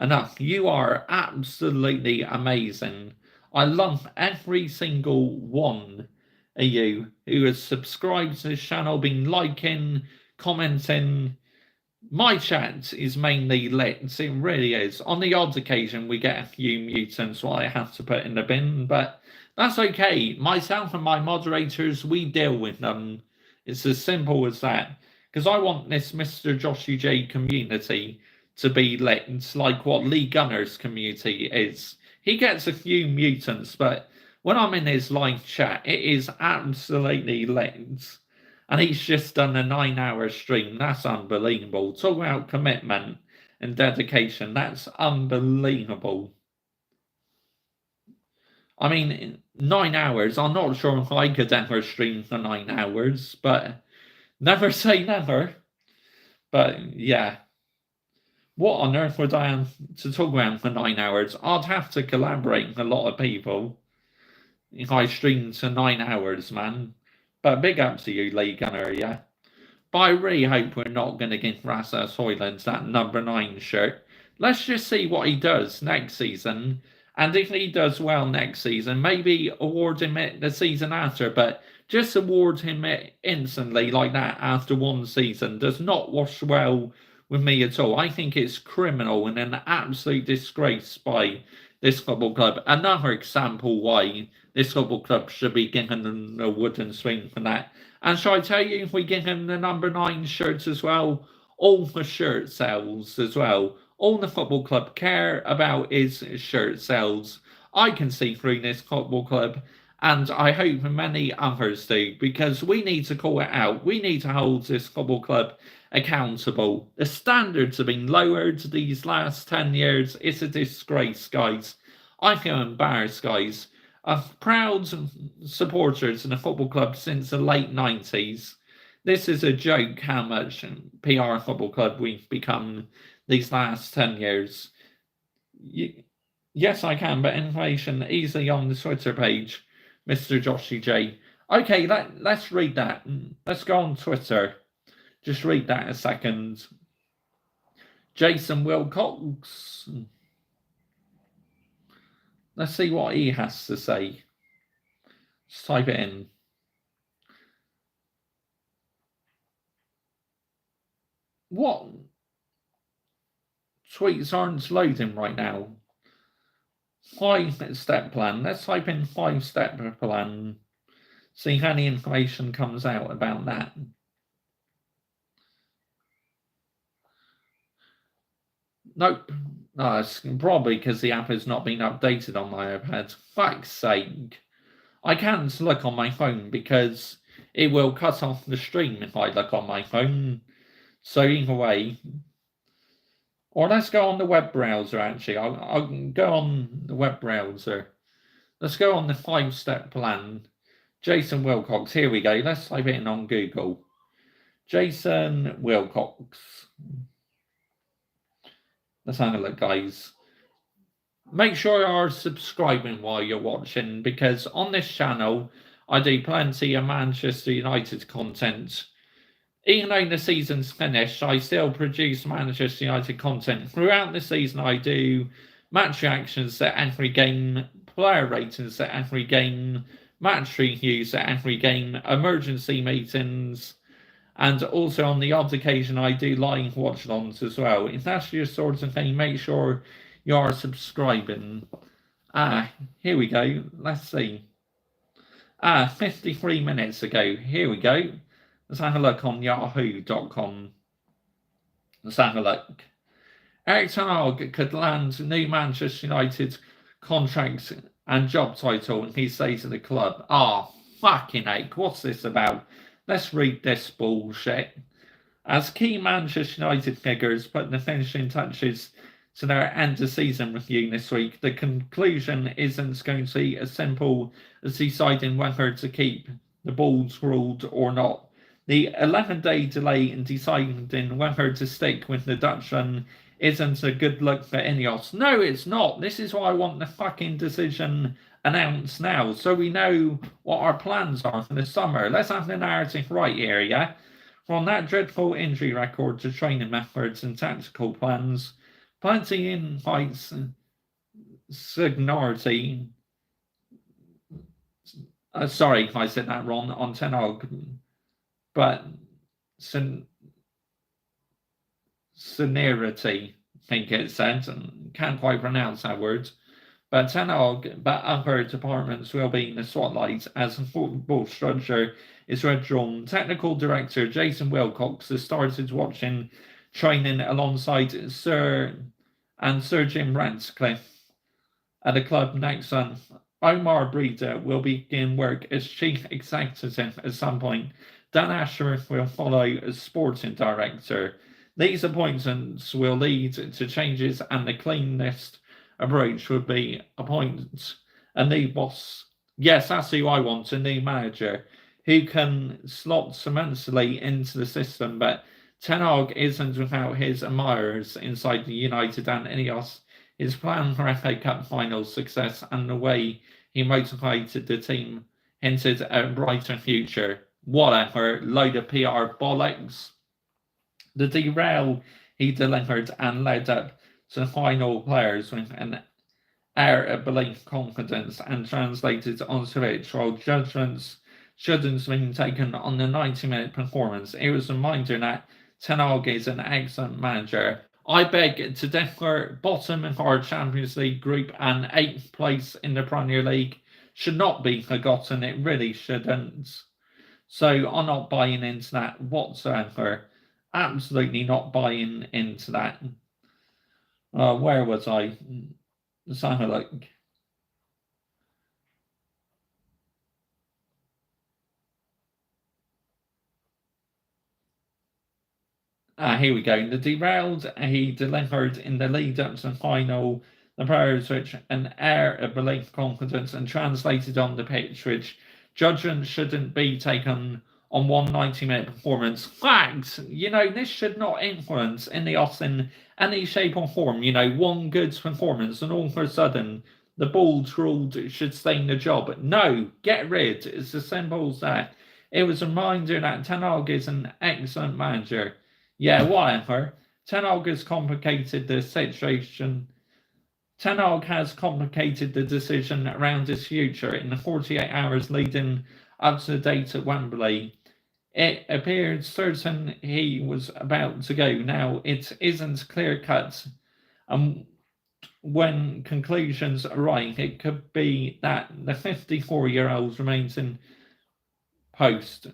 Speaker 1: enough. You are absolutely amazing. I love every single one of you who has subscribed to this channel, been liking, commenting. My chat is mainly lit, it really is. On the odd occasion, we get a few mutants what I have to put in the bin, but that's okay. Myself and my moderators, we deal with them. It's as simple as that. Because I want this Mr. Joshy J community to be lit, like what Lee Gunner's community is. He gets a few mutants, but when I'm in his live chat, it is absolutely lit. And he's just done a 9-hour stream. That's unbelievable. Talk about commitment and dedication. That's unbelievable. I mean, 9 hours. I'm not sure if I could ever stream for 9 hours, but never say never. But yeah. What on earth would I have to talk about for 9 hours? I'd have to collaborate with a lot of people if I streamed for 9 hours, man. But big up to you, Lee Gunner, yeah. But I really hope we're not going to give Rasmus Hojlund that number 9 shirt. Let's just see what he does next season. And if he does well next season, maybe award him it the season after. But just award him it instantly like that after one season does not wash well with me at all. I think it's criminal and an absolute disgrace by this football club. Another example why this football club should be given a wooden swing for that. And shall I tell you, if we give him the number 9 shirts as well, all the shirt sales as well. All the football club care about is shirt sales. I can see through this football club, and I hope many others do, because we need to call it out. We need to hold this football club accountable. The standards have been lowered these last 10 years. It's a disgrace, guys. I feel embarrassed, guys. Proud supporters in a football club since the late 90s. This is a joke how much PR football club we've become these last 10 years. Yes, I can, but information easily on the Twitter page, Mr. Joshy J. Okay, let's read that. Let's go on Twitter. Just read that a second. Jason Wilcox. Let's see what he has to say. Just type it in. What? Tweets aren't loading right now. 5-step plan. Let's type in 5-step plan. See how any information comes out about that. Nope. No, it's probably because the app has not been updated on my iPad. Fuck's sake. I can't look on my phone because it will cut off the stream if I look on my phone. So either way. Or let's go on the web browser, actually. I'll go on the web browser. Let's go on the 5-step plan. Jason Wilcox. Here we go. Let's type it in on Google. Jason Wilcox. Let's have a look, guys. Make sure you are subscribing while you're watching, because on this channel, I do plenty of Manchester United content. Even though the season's finished, I still produce Manchester United content. Throughout the season, I do match reactions to every game, player ratings to every game, match reviews to every game, emergency meetings, and also on the odd occasion, I do live watch-alongs as well. If that's your sort of thing, make sure you are subscribing. Here we go. Let's see. 53 minutes ago. Here we go. Let's have a look on yahoo.com. Let's have a look. Eric Ten Hag could land new Manchester United contract and job title, and he stays at the club. Fucking heck, what's this about? Let's read this bullshit. As key Manchester United figures put the finishing touches to their end-of-season review this week, the conclusion isn't going to be as simple as deciding whether to keep the balls ruled or not. The 11-day delay in deciding whether to stick with the Dutchman isn't a good look for Ineos. No, it's not. This is why I want the fucking decision announced now, so we know what our plans are for the summer. Let's have the narrative right here, yeah? From that dreadful injury record to training methods and tactical plans, plenty invites seniority. Sorry if I said that wrong on Ten Hag. But seniority, I think it said, and can't quite pronounce that word. But Ten Hag, but other departments will be in the spotlight as the football structure is withdrawn. Technical director Jason Wilcox has started watching training alongside Sir Jim Ratcliffe at the club next month. Omar Breeder will begin work as chief executive at some point. Dan Ashworth will follow as sporting director. These appointments will lead to changes, and the cleanest approach would be appoint a new boss. Yes, that's who I want, a new manager who can slot seamlessly into the system, but Ten Hag isn't without his admirers inside the United and Ineos. His plan for FA Cup final success and the way he motivated the team hinted at a brighter future. Whatever, load of PR bollocks. The derail he delivered and led up to the final players with an air of belief, confidence, and translated onto it, while judgments shouldn't have been taken on the 90-minute performance. It was a reminder that Ten Hag is an excellent manager. I beg to differ. Bottom of our Champions League group and 8th place in the Premier League should not be forgotten. It really shouldn't. So I'm not buying into that whatsoever. Absolutely not buying into that. Where was I? Let's have a look. Here we go. The derailed he delivered in the lead up to the final. The players which an air of belief, confidence, and translated on the pitch, which judgment shouldn't be taken on one 90-minute performance. Facts! This should not influence Ineos in any shape or form. One good performance, and all of a sudden the board's ruled should stay in the job. No, get rid. It's as simple as that. It was a reminder that Ten Hag is an excellent manager. Yeah, whatever. Ten Hag has complicated the situation. Ten Hag has complicated the decision around his future in the 48 hours leading up to the date at Wembley. It appeared certain he was about to go. Now, it isn't clear cut, and when conclusions arrive, it could be that the 54-year-old remains in post.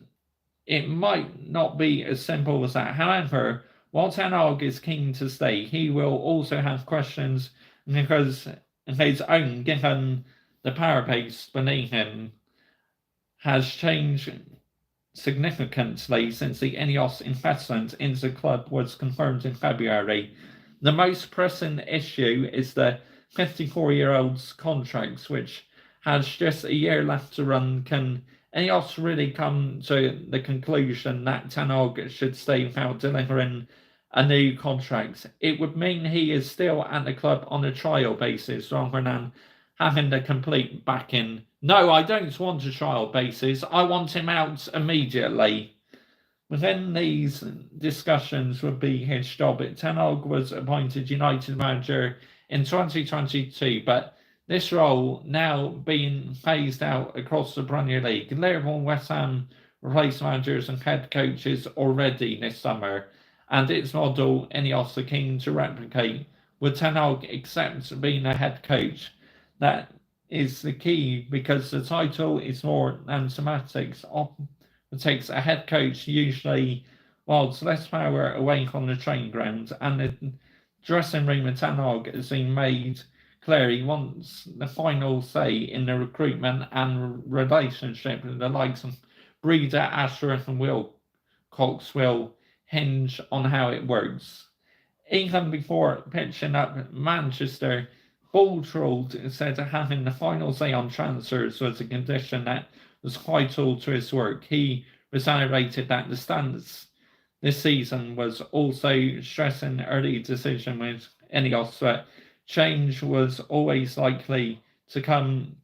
Speaker 1: It might not be as simple as that. However, while Ten Hag is keen to stay, he will also have questions because his own, given the power base beneath him, has changed significantly since the Ineos investment into the club was confirmed in February. The most pressing issue is the 54-year-old's contract, which has just a year left to run. Can Ineos really come to the conclusion that Ten Hag should stay without delivering a new contract? It would mean he is still at the club on a trial basis rather than having the complete backing. No, I don't want a trial basis. I want him out immediately. Within these discussions would be his job. Ten Hag was appointed United manager in 2022, but this role now being phased out across the Premier League. Liverpool and West Ham replaced managers and head coaches already this summer, and its model Ineos are keen to replicate. Would Ten Hag accept being a head coach? That is the key, because the title is more than semantics. It takes a head coach usually whilst less power away from the training ground, and the dressing room at Ten Hag has been made clear he wants the final say in the recruitment and relationship with the likes of Breeder, Ashworth and Wilcox will hinge on how it works. Even before pitching up Manchester, Hojlund said having the final say on transfers was a condition that was vital to his work. He reiterated that the stance this season was also stressing early decision with Ineos that change was always likely to come.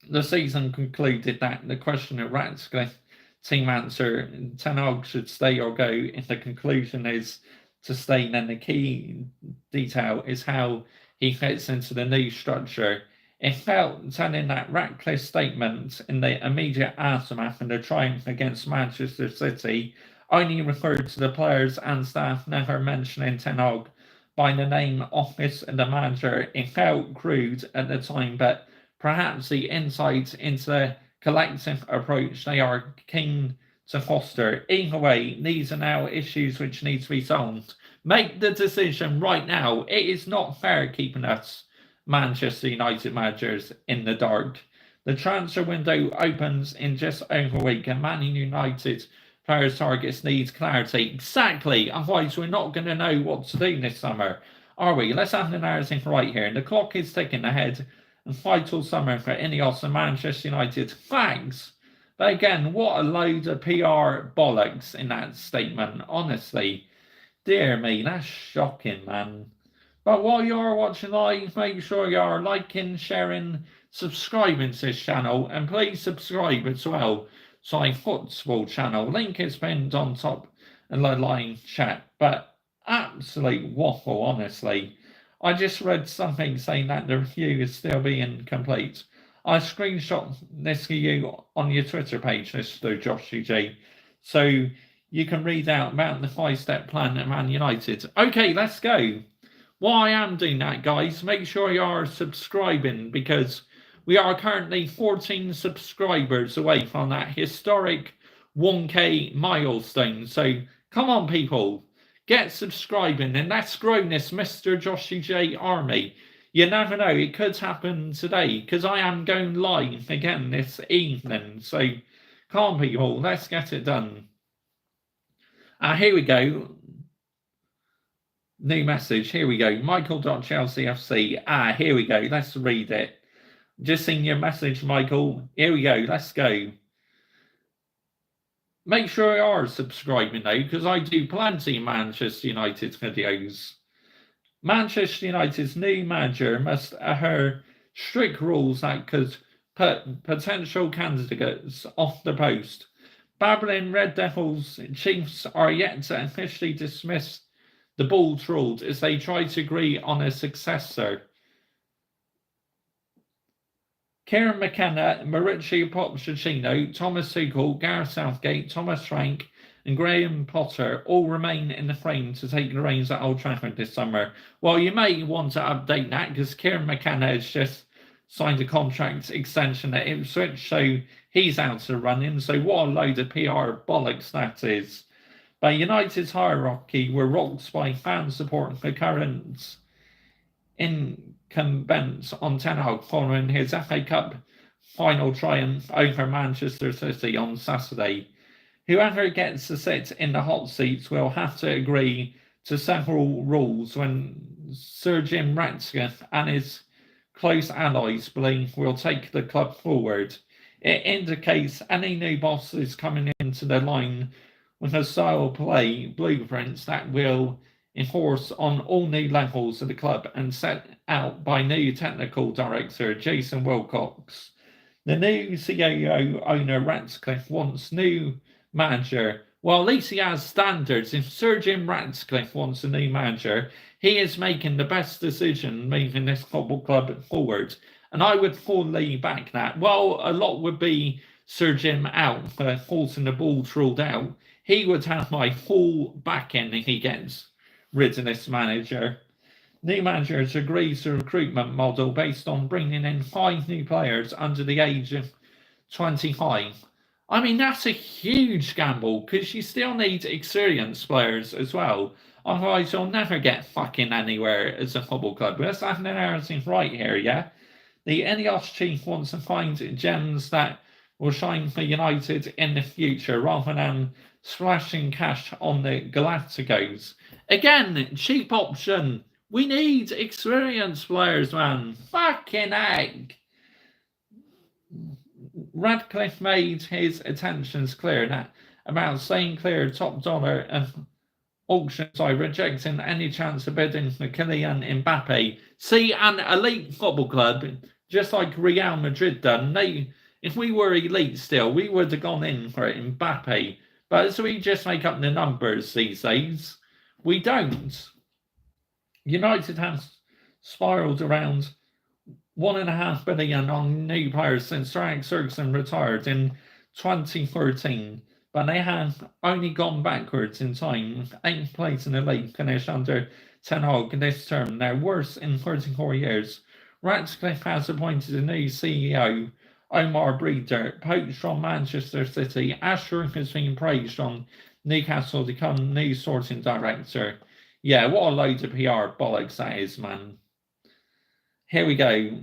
Speaker 1: The season concluded that the question of Ratcliffe team answer, Ten Hag should stay or go. If the conclusion is to stay, then the key detail is how he fits into the new structure. It felt telling that Ratcliffe's statement in the immediate aftermath of the triumph against Manchester City only referred to the players and staff, never mentioning Ten Hag by the name, office, and the manager. It felt crude at the time, but perhaps the insight into the collective approach they are keen to foster. Either way, these are now issues which need to be solved. Make the decision right now. It is not fair keeping us Manchester United managers in the dark. The transfer window opens in just over a week, and Man United players' targets need clarity. Exactly. Otherwise, we're not going to know what to do this summer, are we? Let's have the narrative right here. The clock is ticking ahead, and vital summer for Ineos and Manchester United. Thanks. But again, what a load of PR bollocks in that statement, honestly. Dear me, that's shocking, man. But while you're watching live, make sure you're liking, sharing, subscribing to this channel, and please subscribe as well to my football channel. Link is pinned on top of the live chat. But absolute waffle, honestly. I just read something saying that the review is still being complete. I screenshot this for you on your Twitter page, Mr. Joshy G, so you can read out about the 5-step plan at Man United. Okay, let's go. While I am doing that, guys, make sure you are subscribing, because we are currently 14 subscribers away from that historic 1K milestone. So come on, people, get subscribing, and let's grow this Mr. Joshy J army. You never know, it could happen today, because I am going live again this evening. So come on, people, let's get it done. Here we go. New message. Here we go. Michael.ChelseaFC. Here we go. Let's read it. Just seen your message, Michael. Here we go. Let's go. Make sure you are subscribing, though, because I do plenty of Manchester United videos. Manchester United's new manager must adhere strict rules that could put potential candidates off the post. Babylon Red Devils chiefs are yet to officially dismiss the Bulls ruled as they try to agree on a successor. Kieran McKenna, Mauricio Pochettino, Thomas Tuchel, Gareth Southgate, Thomas Frank, and Graham Potter all remain in the frame to take the reins at Old Trafford this summer. Well, you may want to update that because Kieran McKenna has just signed a contract extension at Ipswich, so he's out of the running. So what a load of PR bollocks that is. But United's hierarchy were rocked by fan support for current incumbent on Ten Hag following his FA Cup final triumph over Manchester City on Saturday. Whoever gets to sit in the hot seats will have to agree to several rules when Sir Jim Ratcliffe and his close allies believe will take the club forward. It indicates any new boss is coming into the line with a style play blueprints that will enforce on all new levels of the club and set out by new technical director Jason Wilcox. The new CEO owner Ratcliffe wants new manager. Well, at least he has standards. If Sir Jim Ratcliffe wants a new manager, he is making the best decision moving this football club forward. And I would fully back that. Well, a lot would be Sir Jim out for forcing the Bulls ruled out. He would have my full backing if he gets rid of this manager. New managers agrees to a recruitment model based on bringing in 5 new players under the age of 25. I mean, that's a huge gamble because you still need experienced players as well. Otherwise, you'll never get fucking anywhere as a football club. Let's have the narrative right here, yeah? The NEOS chief wants to find gems that will shine for United in the future rather than splashing cash on the Galacticos. Again, cheap option. We need experienced players, man. Fucking heck. Radcliffe made his intentions clear that about staying clear of top dollar and auctions by rejecting any chance of bidding for Kylian Mbappe. See, an elite football club, just like Real Madrid done, if we were elite still, we would have gone in for Mbappe. But as we just make up the numbers these days, we don't. United has spiraled around 1.5 billion on new players since Sir Alex Ferguson retired in 2013, but they have only gone backwards in time. 8th place in the league finished under Ten Hag this term, now worse in 34 years. Ratcliffe has appointed a new CEO, Omar Breeder, poached from Manchester City. Asher has been praised from Newcastle to become new sporting director. Yeah, what a load of PR bollocks that is, man. Here we go.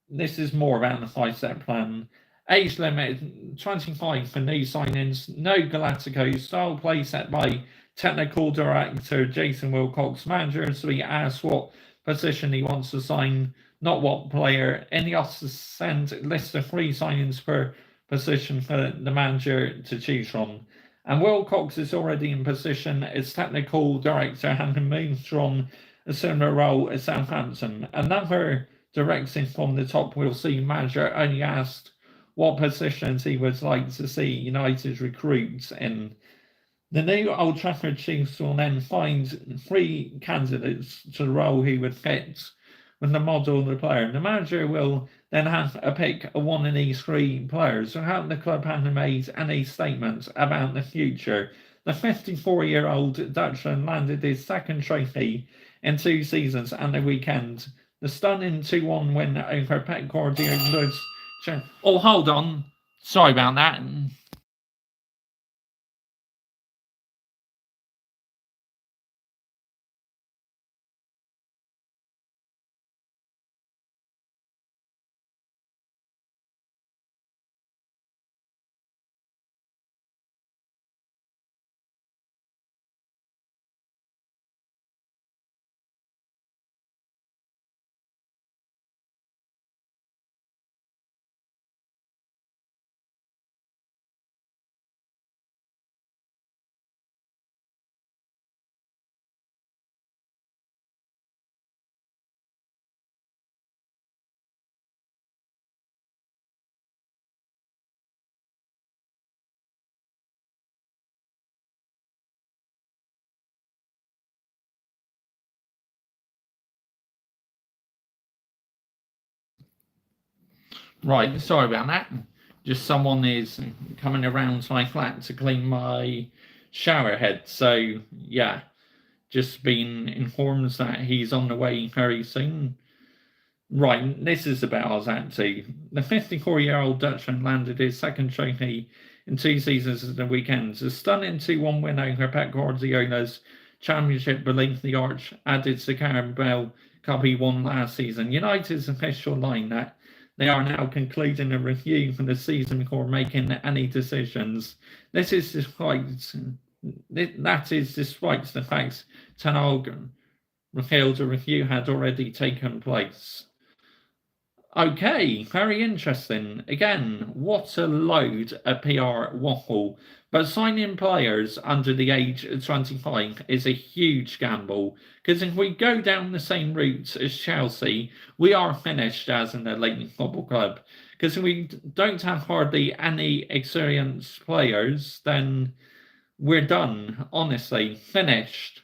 Speaker 1: This is more about the 5-step plan. Age limit 25 for new signings. No Galacticos. Style play set by technical director Jason Wilcox. Manager to be asked what position he wants to sign, not what player. Ineos to send a list of 3 signings per position for the manager to choose from. And Wilcox is already in position as technical director, having moved from a similar role as Southampton. Another directing from the top will see manager only asked what positions he would like to see United's recruits in. The new Old Trafford Chiefs will then find 3 candidates to the role he would fit with the model of the player. The manager will then have a pick of one of these 3 players without the club having made any statements about the future. The 54-year-old Dutchman landed his 2nd trophy in 2 seasons and a weekend. The stunning 2-1 win over Pep Guardiola's. Oh, hold on. Sorry about that. Right, sorry about that. Just someone is coming around to my flat to clean my shower head. So, yeah, just been informed that he's on the way very soon. Right, this is about us actually. The 54-year-old Dutchman landed his second trophy in 2 seasons at the weekend. A stunning 2-1 win over Pep Guardiola's championship beneath the arch added to Carabao Cup he won last season. United's official line that they are now concluding a review for the season before making any decisions. This is despite the fact Ten Hag revealed a review had already taken place. Okay, very interesting. Again, what a load of PR waffle. But signing players under the age of 25 is a huge gamble. Because if we go down the same route as Chelsea, we are finished as an elite football club. Because if we don't have hardly any experienced players, then we're done. Honestly, finished.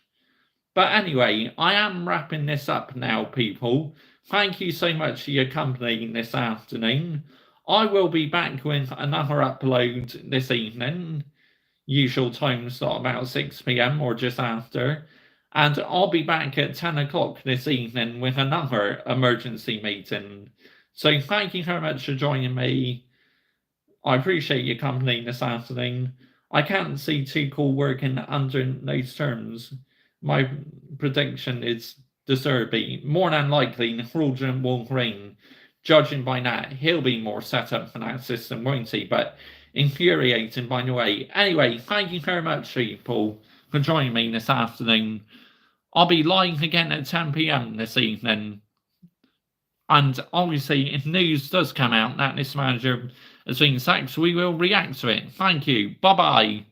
Speaker 1: But anyway, I am wrapping this up now, people. Thank you so much for your company this afternoon. I will be back with another upload this evening, usual time slot about 6 p.m. or just after. And I'll be back at 10 o'clock this evening with another emergency meeting. So thank you very much for joining me. I appreciate your company this afternoon. I can't see Tuchel working under those terms. My prediction is disturbing. More than likely, Hojlund will reign. Judging by that, he'll be more set up for that system, won't he? But infuriating, by the way. Anyway, thank you very much, people, for joining me this afternoon. I'll be live again at 10 p.m. this evening. And obviously, if news does come out that this manager has been sacked, we will react to it. Thank you. Bye-bye.